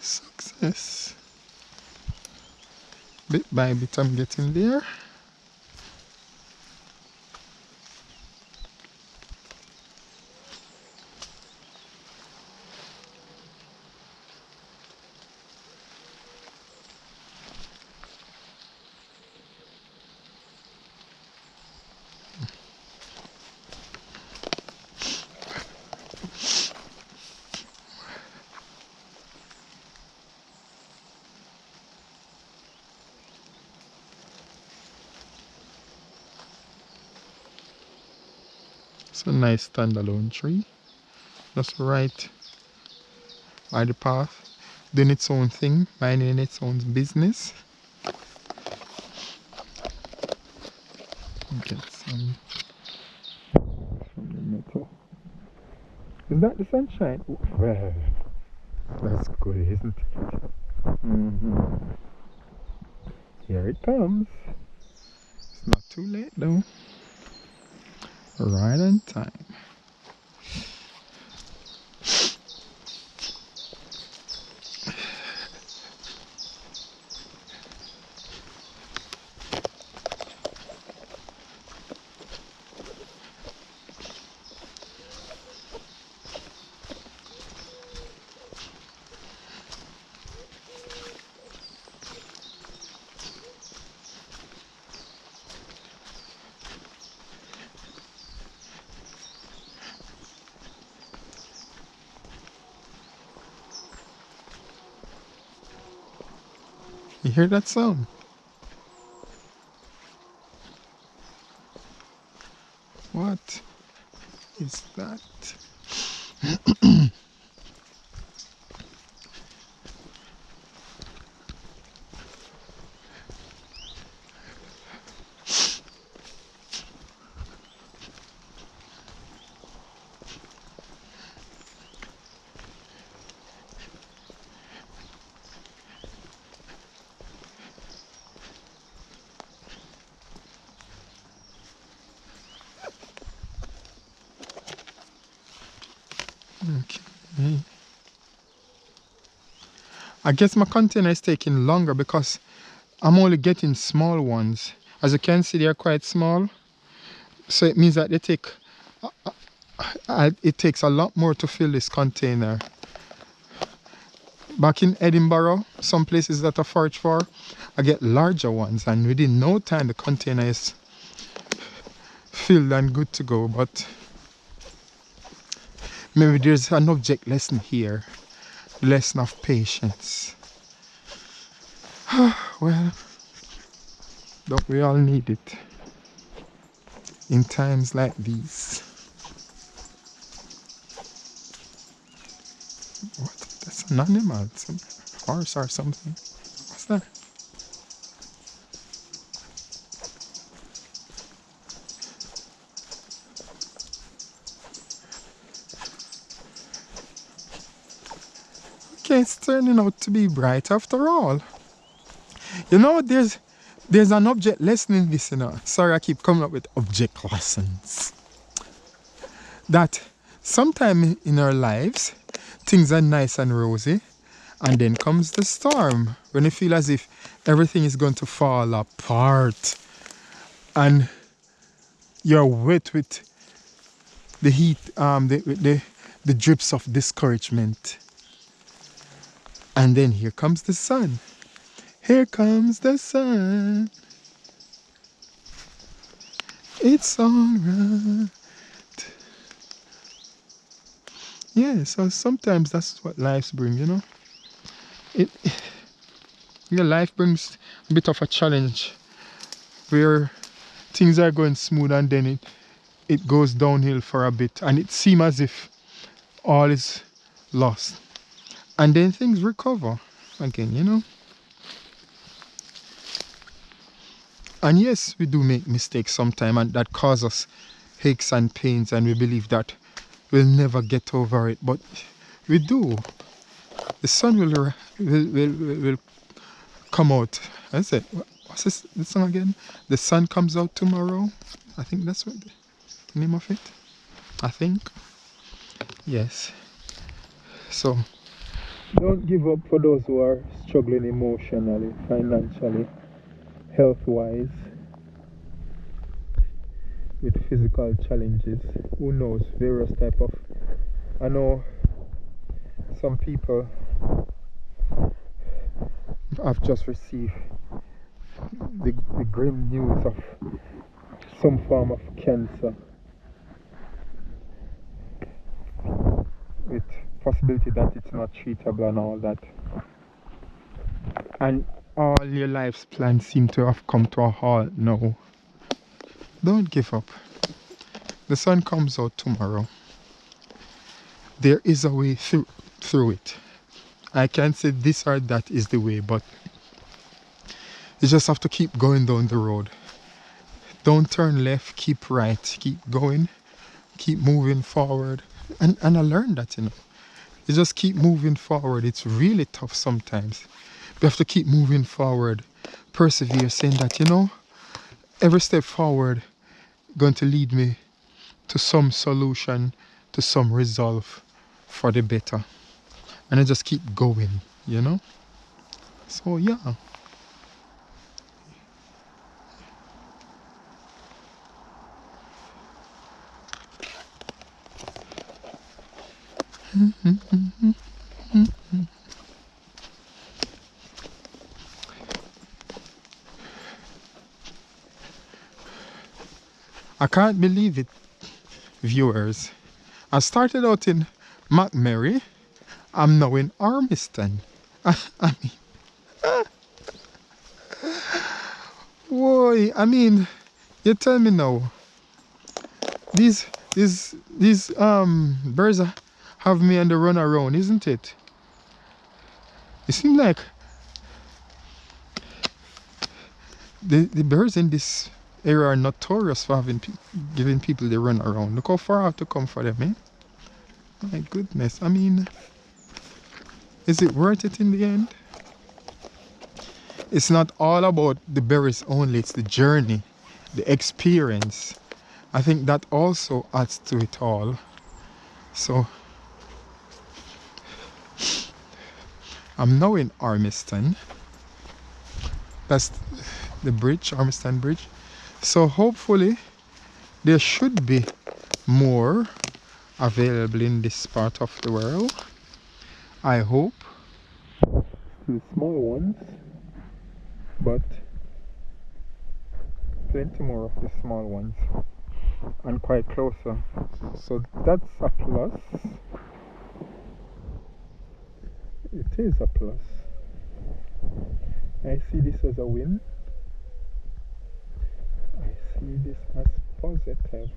Success. Bit by bit I'm getting there. It's a nice standalone tree. Just right by the path, doing its own thing, minding its own business. Get some from the metal. Is that the sunshine? Well, that's good, isn't it? Here it comes. It's not too late though. Right on time. You hear that sound? What is that? Okay. I guess my container is taking longer because I'm only getting small ones. As you can see, they're quite small. So it means that they take, it takes a lot more to fill this container. Back in Edinburgh, some places that I forage for, I get larger ones, and within no time the container is filled and good to go. But maybe there's an object lesson here, lesson of patience. Well, don't we all need it in times like these? What? That's an animal, some horse or something. What's that? Okay, it's turning out to be bright after all. You know, there's an object lesson in this, you know. Sorry, I keep coming up with object lessons. That sometime in our lives, things are nice and rosy, and then comes the storm when you feel as if everything is going to fall apart, and you're wet with the heat, the drips of discouragement. And then here comes the sun. Here comes the sun. It's alright. Yeah, so sometimes that's what life brings, you know. Your life brings a bit of a challenge where things are going smooth and then it goes downhill for a bit, and it seems as if all is lost. And then things recover again, you know. And yes, we do make mistakes sometimes, and that causes us aches and pains, and we believe that we'll never get over it, but we do. The sun will come out. That's it. What's this song again? The sun comes out tomorrow. I think that's what the name of it. I think. Yes. So don't give up for those who are struggling emotionally, financially, health-wise, with physical challenges. Who knows? Various type of. I know some people have just received the grim news of some form of cancer, with possibility that it's not treatable and all that, and all your life's plans seem to have come to a halt now. Don't give up. The sun comes out tomorrow. There is a way through it. I can't say this or that is the way, but you just have to keep going down the road. Don't turn left, keep right, keep going, keep moving forward. And I learned that, you just keep moving forward. It's really tough sometimes. You have to keep moving forward, persevere, saying that, every step forward going to lead me to some solution, to some resolve for the better. And I just keep going, So yeah. I can't believe it, viewers. I started out in McMurray. I'm now in Ormiston. I mean, boy, you tell me now. These birds have me on the run around, isn't it? It seems like the birds in this area are notorious for giving people the run around. Look how far I have to come for them, eh? My goodness, is it worth it in the end? It's not all about the berries only, it's the journey, the experience. I think that also adds to it all. So I'm now in Ormiston. That's the bridge, Ormiston Bridge. So hopefully there should be more available in this part of the world. I hope. The small ones, but plenty more of the small ones and quite closer. So that's a plus. It is a plus. I see this as a win. I see this as positive.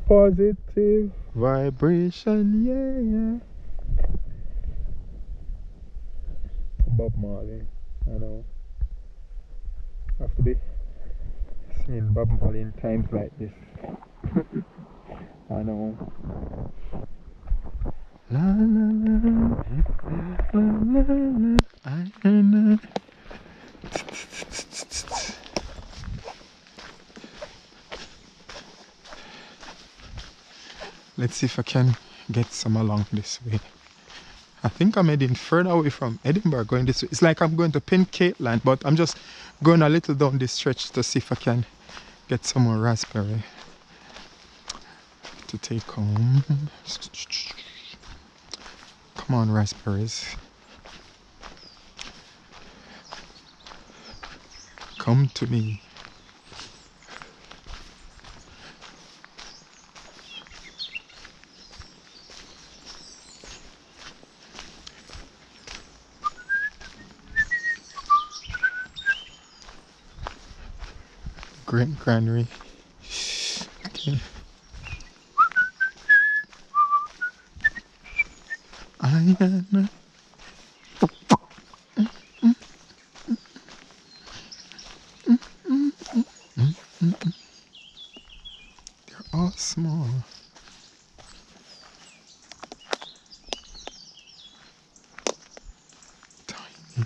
Positive vibration, yeah. Bob Marley, I know. Have to be singing Bob Marley in times like this. I know. La la la, la la la, I know. Let's see if I can get some along this way. I think I'm heading further away from Edinburgh going this way. It's like I'm going to Pencaitland, but I'm just going a little down this stretch to see if I can get some more raspberry to take home. Come on, raspberries. Come to me. Grain granary. Okay. They're all small. Tiny.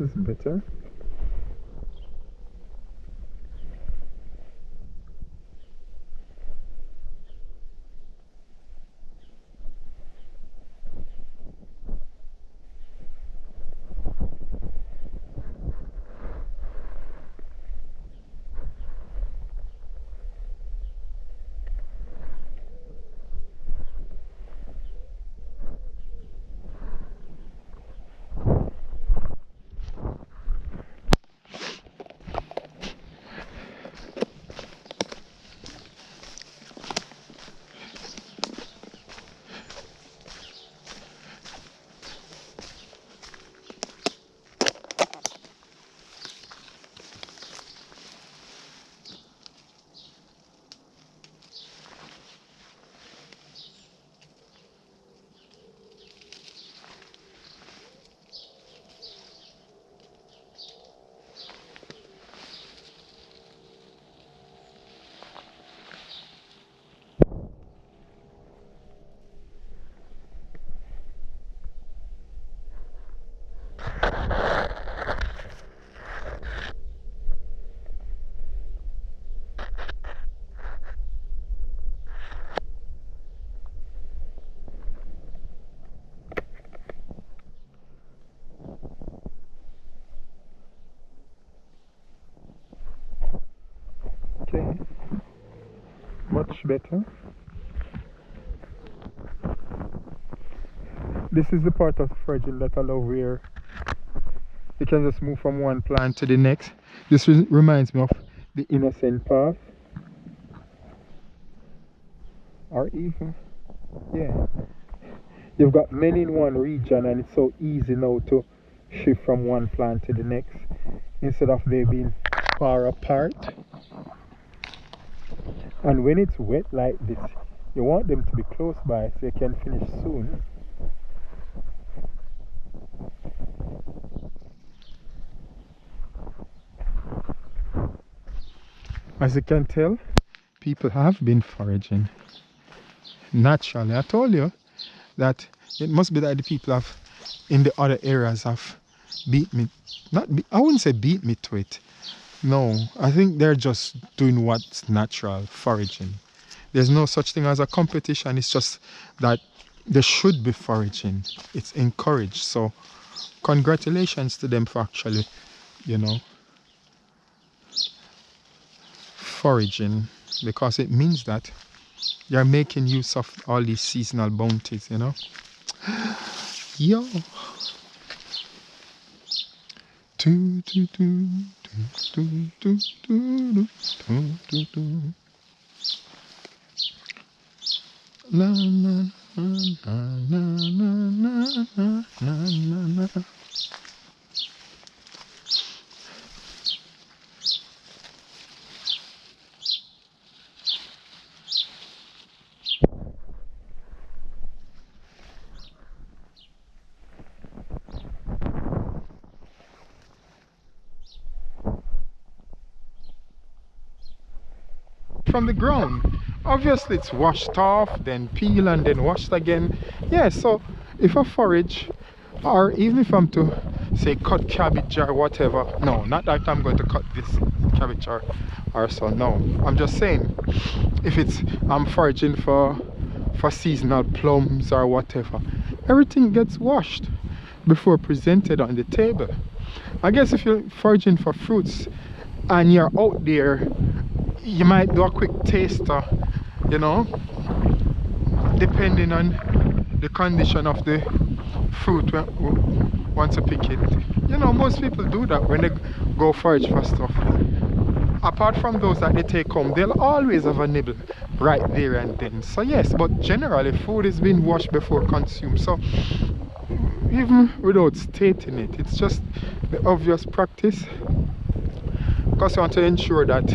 is better. Okay, much better. This is the part of the foraging that I love, where you can just move from one plant to the next. This reminds me of the innocent path, or even, yeah, you've got many in one region and it's so easy now to shift from one plant to the next instead of they being far apart. And when it's wet like this, you want them to be close by so you can finish soon. As you can tell, people have been foraging naturally. I told you that it must be that the people have in the other areas have beat me, I wouldn't say beat me to it. No, I think they're just doing what's natural, foraging. There's no such thing as a competition. It's just that they should be foraging. It's encouraged. So congratulations to them for actually, you know, foraging, because it means that you're making use of all these seasonal bounties, you know. Yo. La la la la la la la la. From the ground, obviously it's washed off, then peel, and then washed again. Yeah, so if I forage, or even if I'm to say cut cabbage or whatever, no, not that I'm going to cut this cabbage or so, no, I'm just saying if it's I'm foraging for seasonal plums or whatever, everything gets washed before presented on the table. I guess if you're foraging for fruits and you're out there, you might do a quick taster, you know, depending on the condition of the fruit once you pick it. You know, most people do that when they go forage for stuff. Apart from those that they take home, they'll always have a nibble right there and then. So yes, but generally food is being washed before consumed. So even without stating it, it's just the obvious practice, because you want to ensure that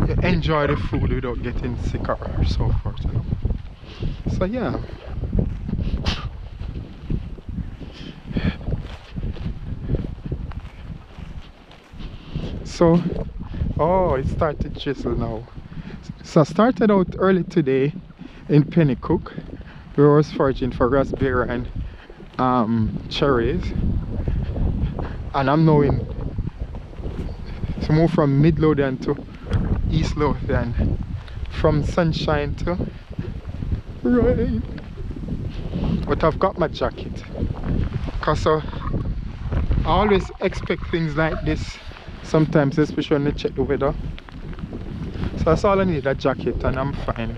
you enjoy the food without getting sick or so forth, you know. So yeah. So, oh, it started chisel now. So I started out early today in Pennycook, where I was foraging for raspberry and cherries. And I'm now in, to move from Mid Lothian to East Lothian, from sunshine to rain. But I've got my jacket, because I always expect things like this sometimes, especially when I check the weather. So that's all I need, a jacket, and I'm fine.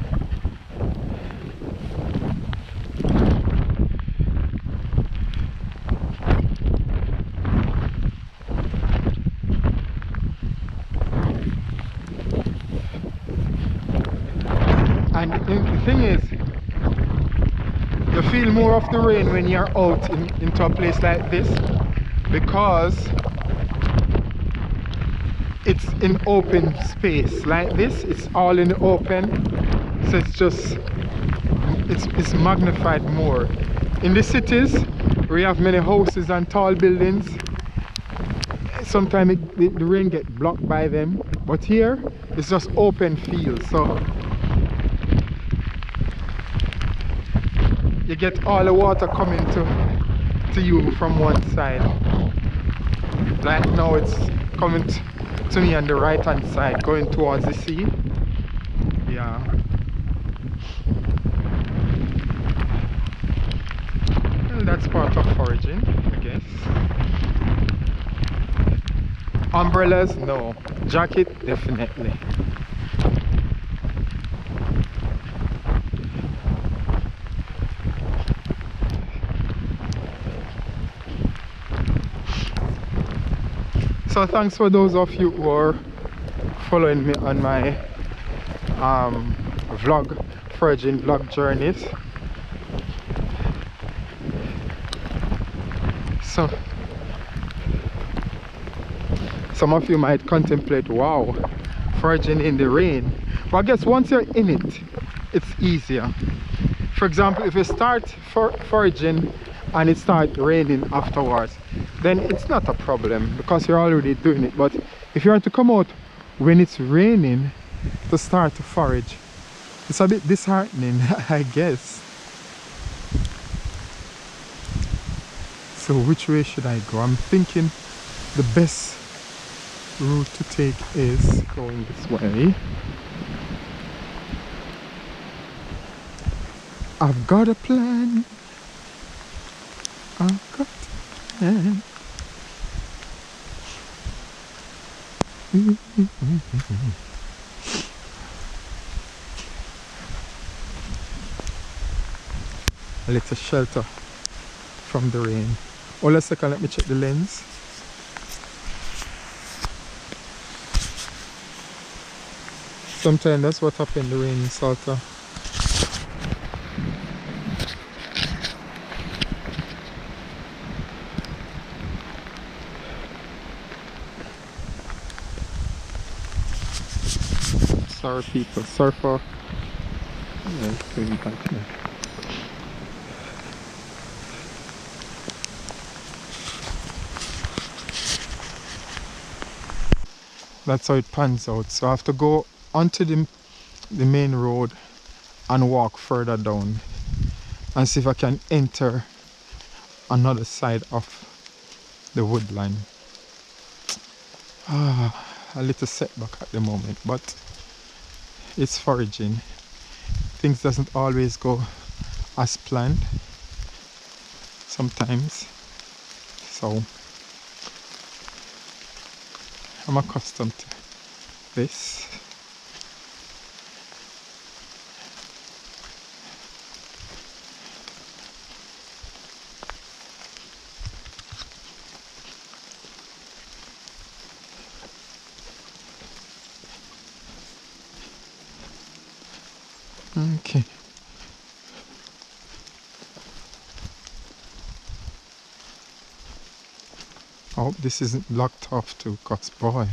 And the thing is, you feel more of the rain when you're out into a place like this, because it's in open space like this. It's all in the open, so it's just it's magnified more. In the cities where you have many houses and tall buildings, sometimes the rain get blocked by them, but here it's just open field, so you get all the water coming to you from one side. Like now it's coming to me on the right hand side, going towards the sea. Yeah. Well, that's part of foraging, I guess. Umbrellas, no. Jacket, definitely. So thanks for those of you who are following me on my foraging vlog journeys. So some of you might contemplate, wow, foraging in the rain. But I guess once you're in it, it's easier. For example, if you start foraging and it starts raining afterwards, then it's not a problem because you're already doing it. But if you want to come out when it's raining to start to forage, it's a bit disheartening, I guess. So which way should I go? I'm thinking the best route to take is going this way. I've got a plan. I've got a plan. A little shelter from the rain. Hold a second, let me check the lens. Sometimes that's what happens in the rain in Salter. Sorry people, sorry for going back now. That's how it pans out. So I have to go onto the main road and walk further down and see if I can enter another side of the woodline. A little setback at the moment, but it's foraging. Things doesn't always go as planned sometimes, so I'm accustomed to this. Okay. I hope this isn't blocked off too, cause boy.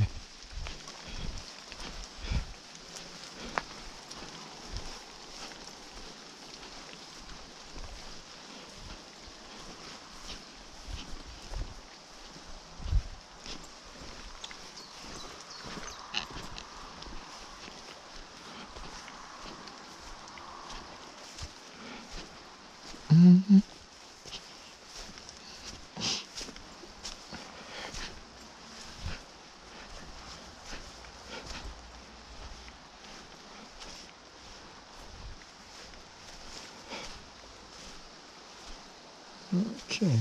Okay,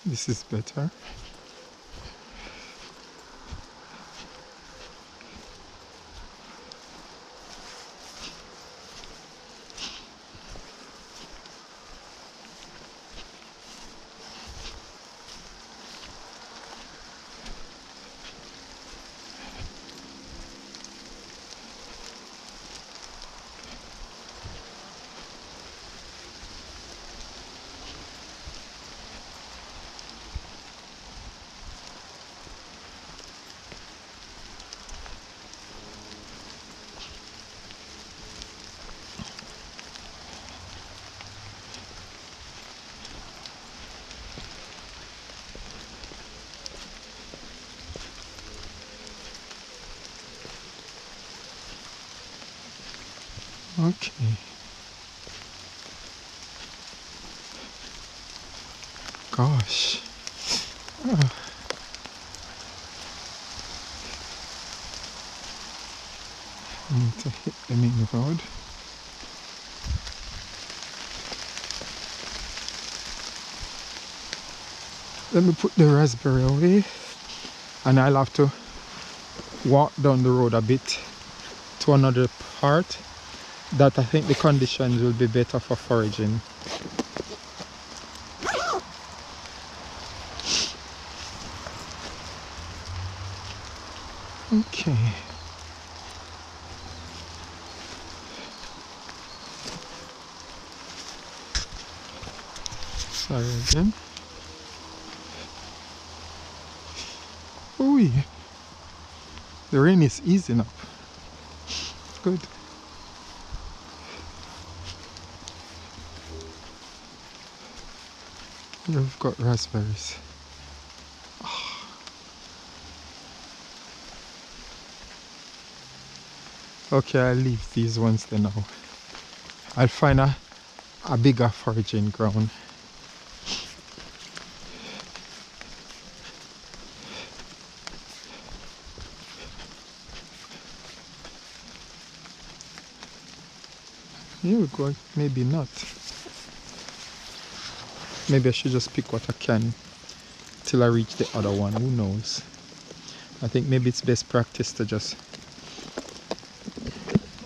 this is better. Okay. Gosh. Ah. I need to hit the main road. Let me put the raspberry away, and I'll have to walk down the road a bit to another part that I think the conditions will be better for foraging. Okay. Sorry again. Ooh, the rain is easing up. Good. Here we've got raspberries. Okay, I'll leave these ones there now. I'll find a bigger foraging ground. Here we go, maybe not. Maybe I should just pick what I can till I reach the other one, who knows. I think maybe it's best practice to just,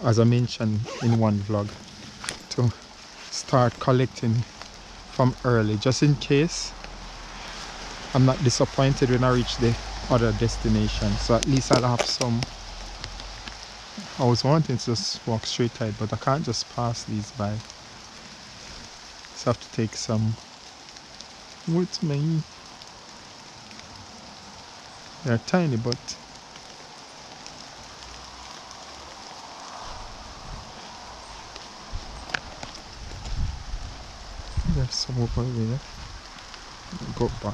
as I mentioned in one vlog, to start collecting from early, just in case I'm not disappointed when I reach the other destination. So at least I'll have some. I was wanting to just walk straight ahead, but I can't just pass these by. Just have to take some with me. They're tiny, but there's some over there. Go back.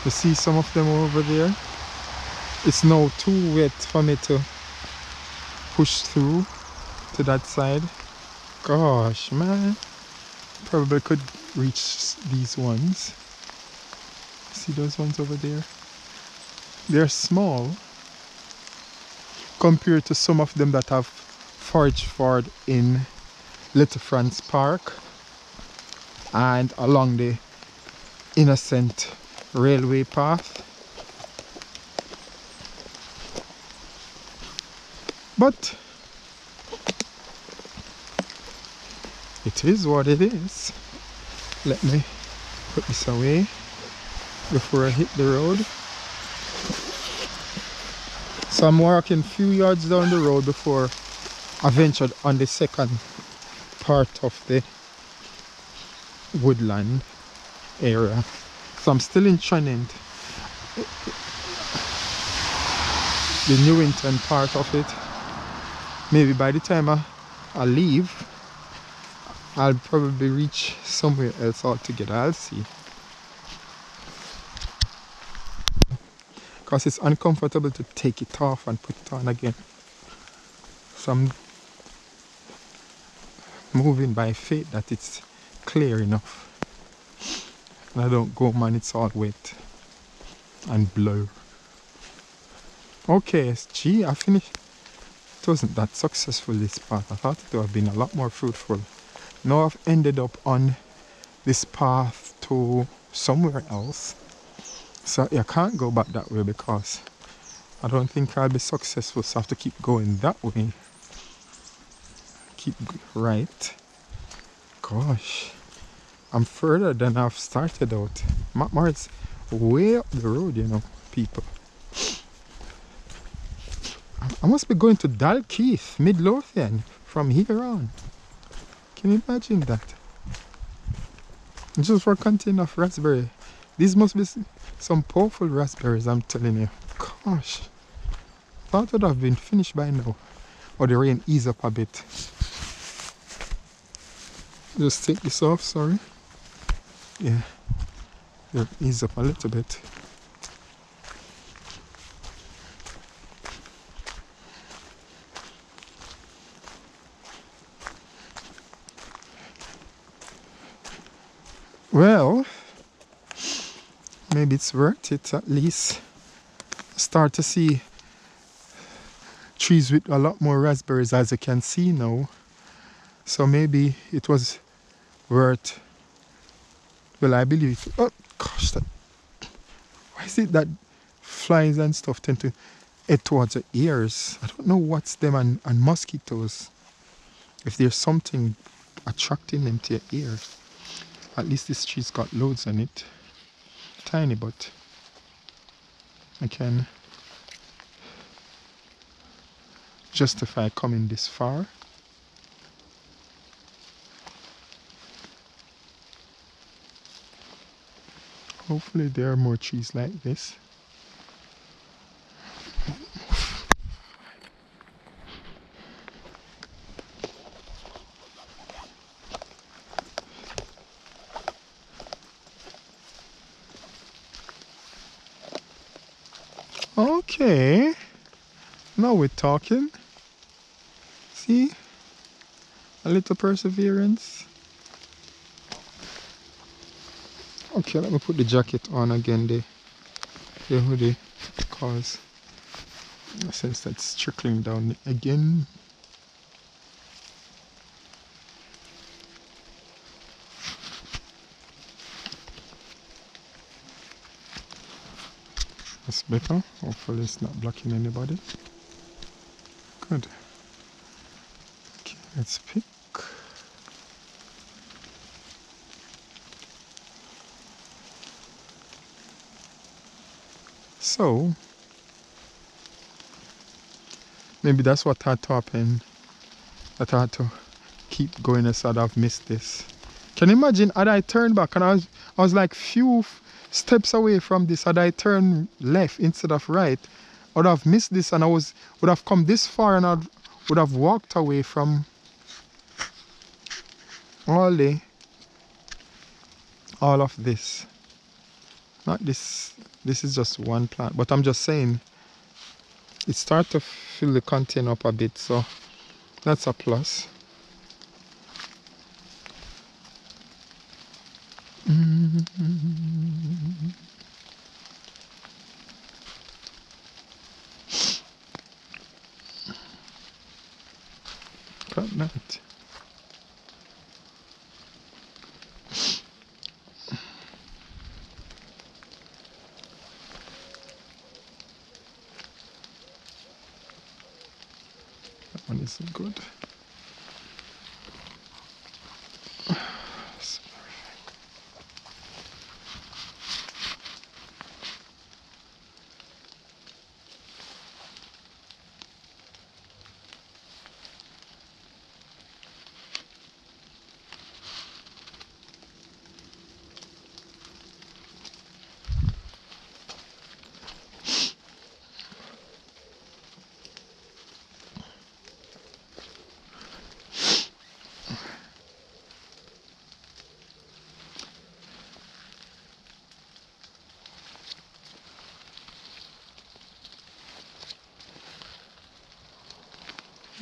You see some of them over there? It's now too wet for me to push through to that side. Gosh, man. Probably could reach these ones. See those ones over there? They're small compared to some of them that have foraged for in Little France Park and along the Innocent railway path. But it is what it is. Let me put this away before I hit the road. So I'm walking a few yards down the road before I ventured on the second part of the woodland area. So I'm still in Trinent, the Newington part of it. Maybe by the time I leave, I'll probably reach somewhere else altogether. I'll see. Because it's uncomfortable to take it off and put it on again. So I'm moving by faith that it's clear enough. And I don't go, man, it's all wet and blur. Okay, gee, I finished. It wasn't that successful, this path. I thought it would have been a lot more fruitful. Now I've ended up on this path to somewhere else. So I can't go back that way because I don't think I'll be successful. So I have to keep going that way. Keep right. Gosh, I'm further than I've started out. Macmar's way up the road, you know, people. I must be going to Dalkeith, Mid Lothian from here on. Can you imagine that? Just for a container of raspberry. These must be some powerful raspberries, I'm telling you. Gosh, thought it would have been finished by now. Or the rain ease up a bit. Just take this off, sorry. Yeah, they'll ease up a little bit. Well, maybe it's worth it. At least start to see trees with a lot more raspberries, as you can see now. So maybe it was worth. Well, I believe. Oh gosh, why is it that flies and stuff tend to head towards the ears? I don't know what's them and mosquitoes. If there's something attracting them to your ear. At least this tree's got loads on it. Tiny, but I can justify coming this far. Hopefully there are more trees like this. Okay, now we're talking. See, a little perseverance. Okay, let me put the jacket on again, the hoodie, because since that's trickling down again. That's better. Hopefully it's not blocking anybody. Good. Okay, let's pick. So, maybe that's what had to happen. That I had to keep going aside. I've missed this. Can you imagine, had I turned back and I was like few steps away from this, had I turned left instead of right, I would have missed this and would have come this far and I would have walked away from all of this. Not this. This is just one plant, but I'm just saying it started to fill the container up a bit, so that's a plus. Got that. That one isn't good.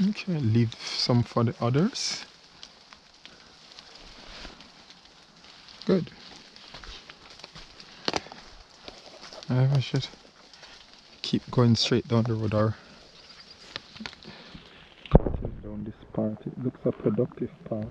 Okay, leave some for the others. Good. I should keep going straight down the road or continue down this path. It looks a productive path.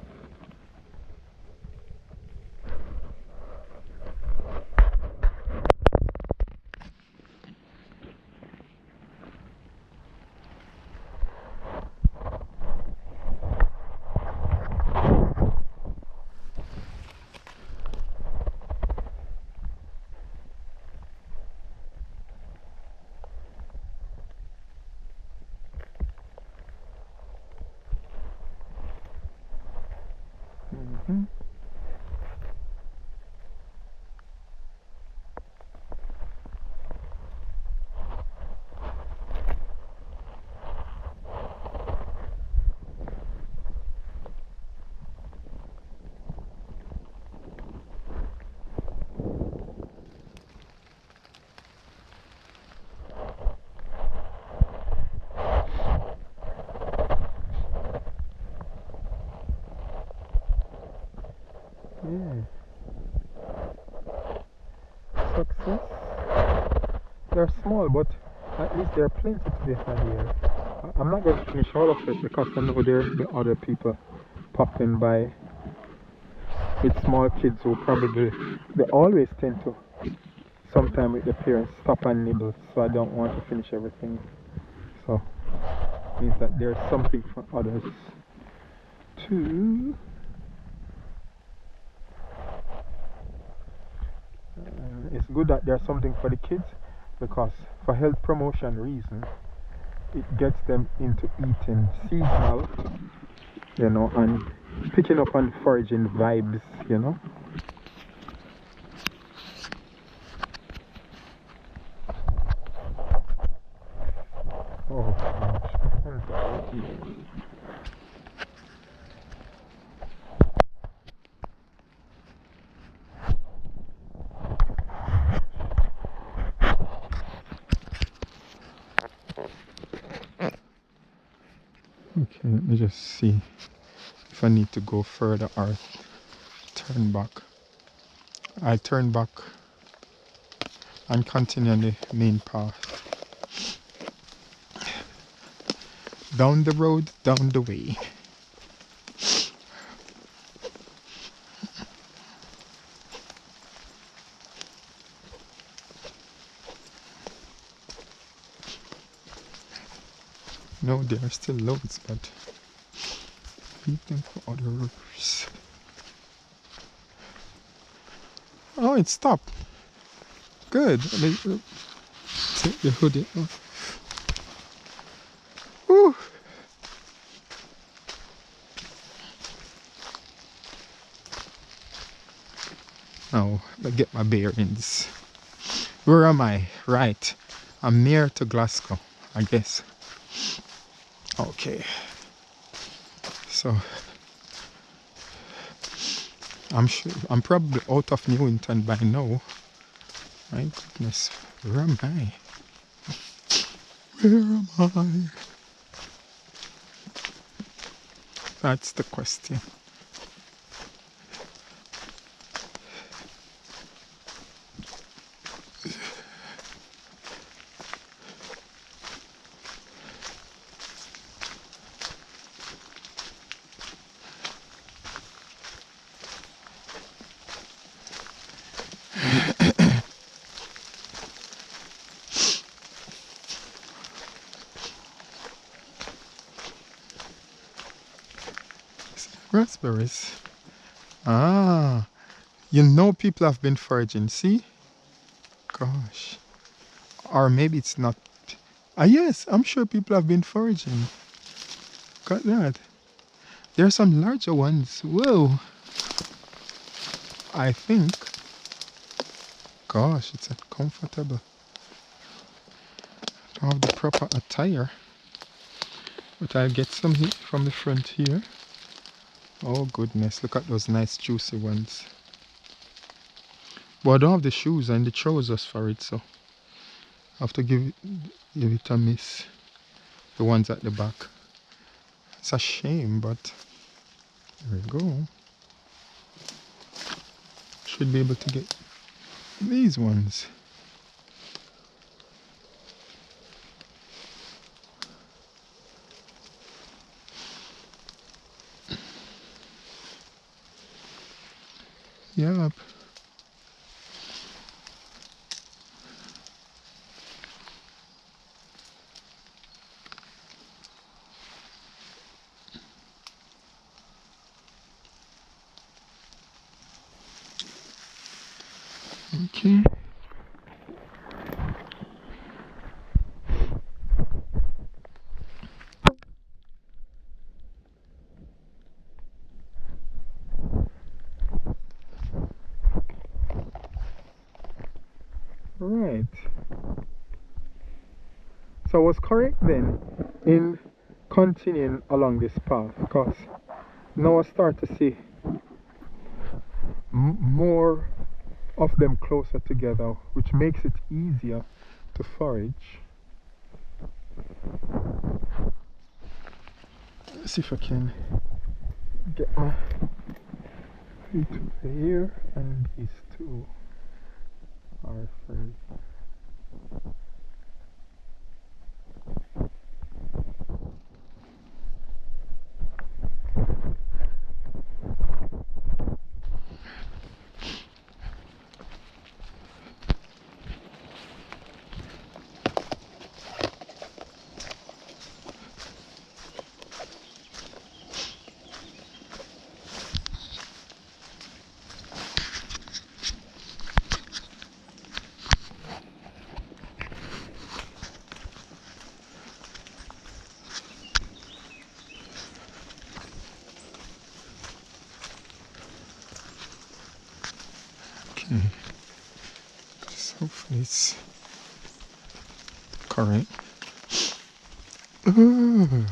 Mm-hmm. Yeah. Success. They're small, but at least there are plenty to be had here. I'm not going to finish all of it because I know there will be other people popping by with small kids who probably, they always tend to, sometime with the parents, stop and nibble. So I don't want to finish everything. So it means that there's something for others too. It's good that there's something for the kids because for health promotion reason it gets them into eating seasonal, you know, and picking up on foraging vibes, you know. Oh gosh. Okay, let me just see if I need to go further or turn back. I'll turn back and continue on the main path. Down the road, down the way. No, there are still loads, but leave them for others. Oh, it stopped. Good. Let me take the hoodie off. Woo. Oh, let me get my bearings. Where am I? Right. I'm near to Glasgow, I guess. Okay. So I'm probably out of Newington by now. My goodness, where am I? Where am I? That's the question. Raspberries. Ah, you know people have been foraging, see? Gosh. Or maybe it's not. Ah, yes, I'm sure people have been foraging. Got that. There are some larger ones. Whoa. I think. Gosh, it's uncomfortable. Don't have the proper attire. But I'll get some heat from the front here. Oh goodness, look at those nice juicy ones. But I don't have the shoes and the trousers for it, so I have to give it a miss. The ones at the back. It's a shame, but there we go. Should be able to get these ones. Yep. Okay. Right. So I was correct then in continuing along this path, because now I start to see more of them closer together, which makes it easier to forage. Let's see if I can get my feet here, and these two are free. Okay, so hopefully it's correct. Ooh.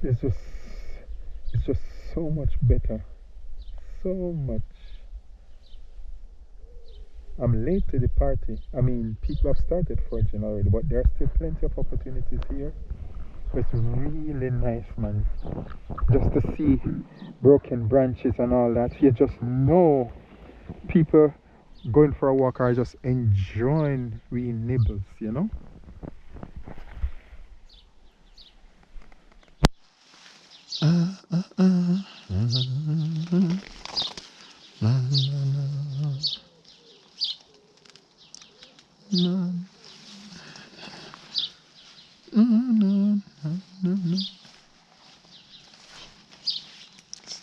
It's just, it's just so much better. So much. I'm late to the party. I mean, people have started foraging already, but there are still plenty of opportunities here. So it's really nice, man. Just to see broken branches and all that. You just know people going for a walk are just enjoying wee nibbles, you know?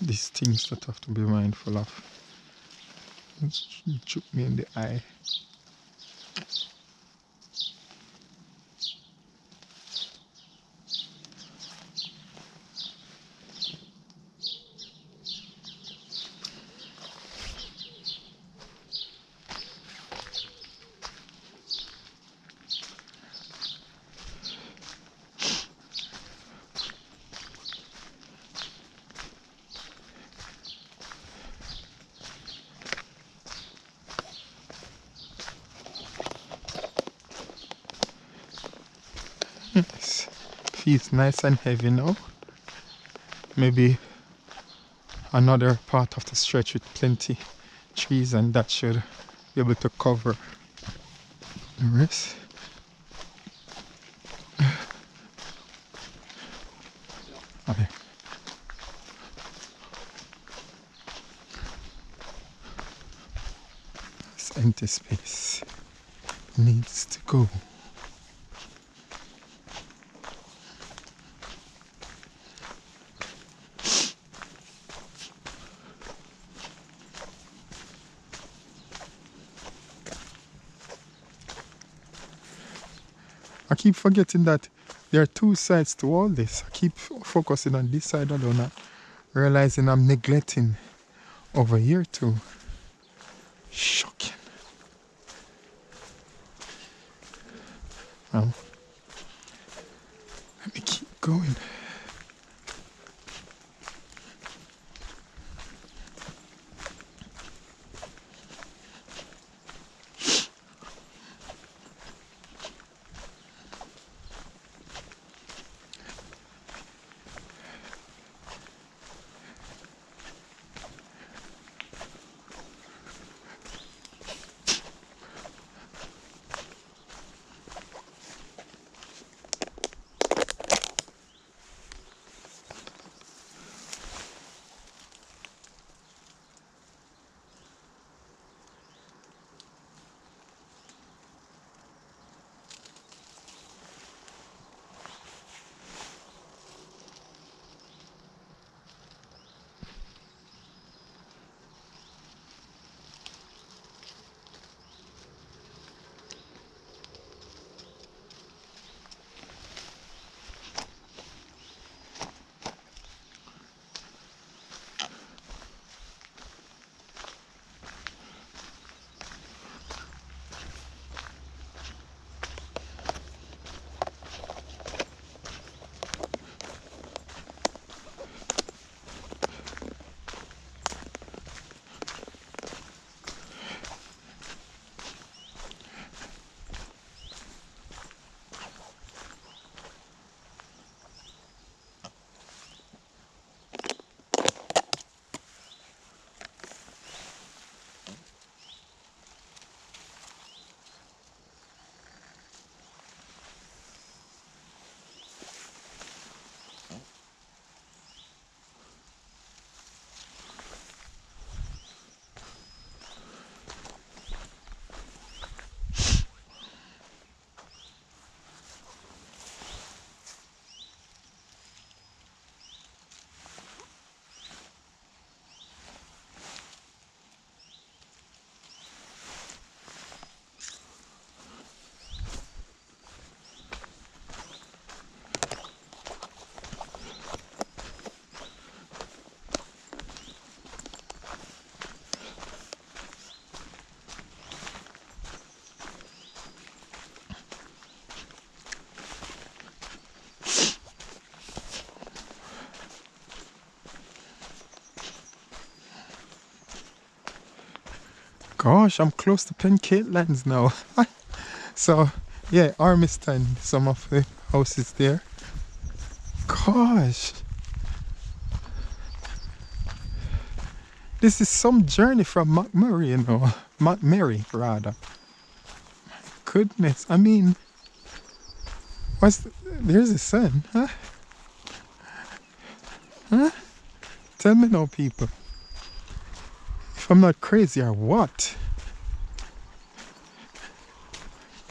These things that I have to be mindful of. It took me in the eye. Yes. Feels nice and heavy now. Maybe another part of the stretch with plenty trees, and that should be able to cover the rest. Okay. It's empty space. needs to go. I keep forgetting that there are two sides to all this. I keep focusing on this side alone, not realizing I'm neglecting over here too. Shocking. Well, let me keep going. Gosh, I'm close to Pencate Lands now. So, yeah, Ormiston, some of the houses there. Gosh. This is some journey from McMurray, you know. McMurray, rather. My goodness, I mean, there's the sun, huh? Huh? Tell me now, people. If I'm not crazy or what?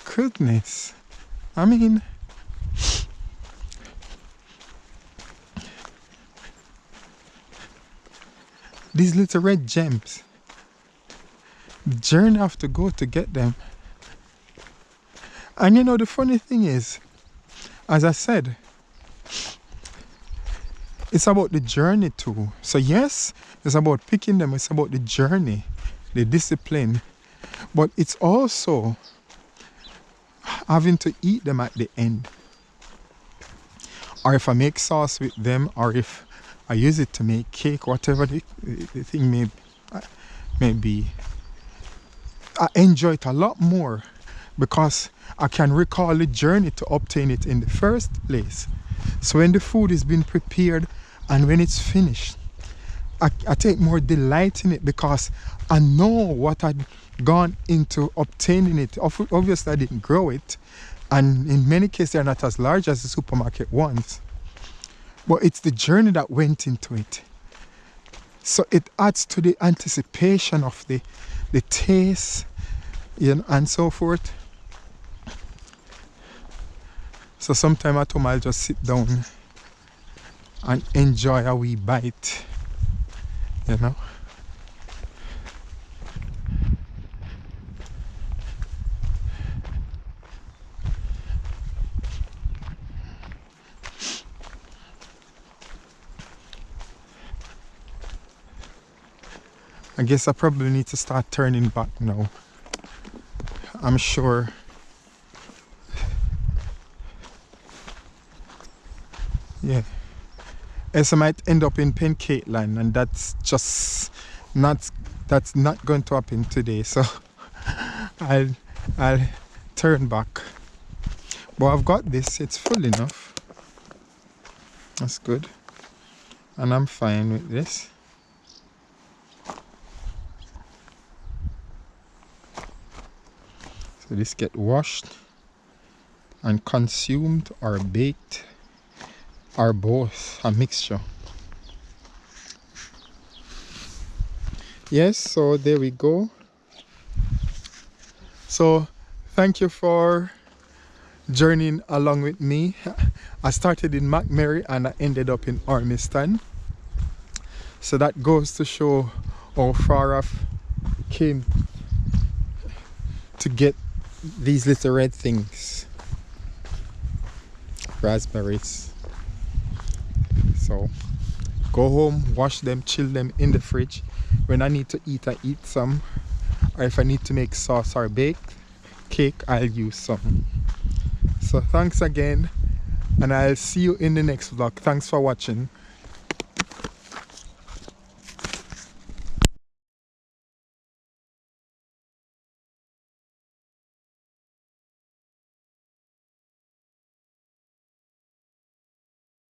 Goodness. I mean, these little red gems. The journey I have to go to get them. And you know, the funny thing is, as I said, it's about the journey too. So yes, it's about picking them, it's about the journey, the discipline. But it's also having to eat them at the end. Or if I make sauce with them, or if I use it to make cake, whatever the thing may be. I enjoy it a lot more because I can recall the journey to obtain it in the first place. So when the food is being prepared and when it's finished, I take more delight in it because I know what I'd gone into obtaining it. Obviously, I didn't grow it, and in many cases, they're not as large as the supermarket ones. But it's the journey that went into it. So it adds to the anticipation of the taste, you know, and so forth. So sometime at home I'll just sit down and enjoy a wee bite, you know. I guess I probably need to start turning back now. I'm sure yeah. Else I might end up in Pancake Land, and that's just not going to happen today. So I'll turn back. But I've got this, it's full enough. That's good. And I'm fine with this. So this get washed and consumed or baked or both, a mixture. Yes, so there we go. So thank you for journeying along with me. I started in McMurray and I ended up in Ormiston. So that goes to show how far I've came to get these little red things, raspberries. So go home, wash them, chill them in the fridge. When I need to eat, I eat some, or if I need to make sauce or bake cake, I'll use some. So thanks again, and I'll see you in the next vlog. Thanks for watching.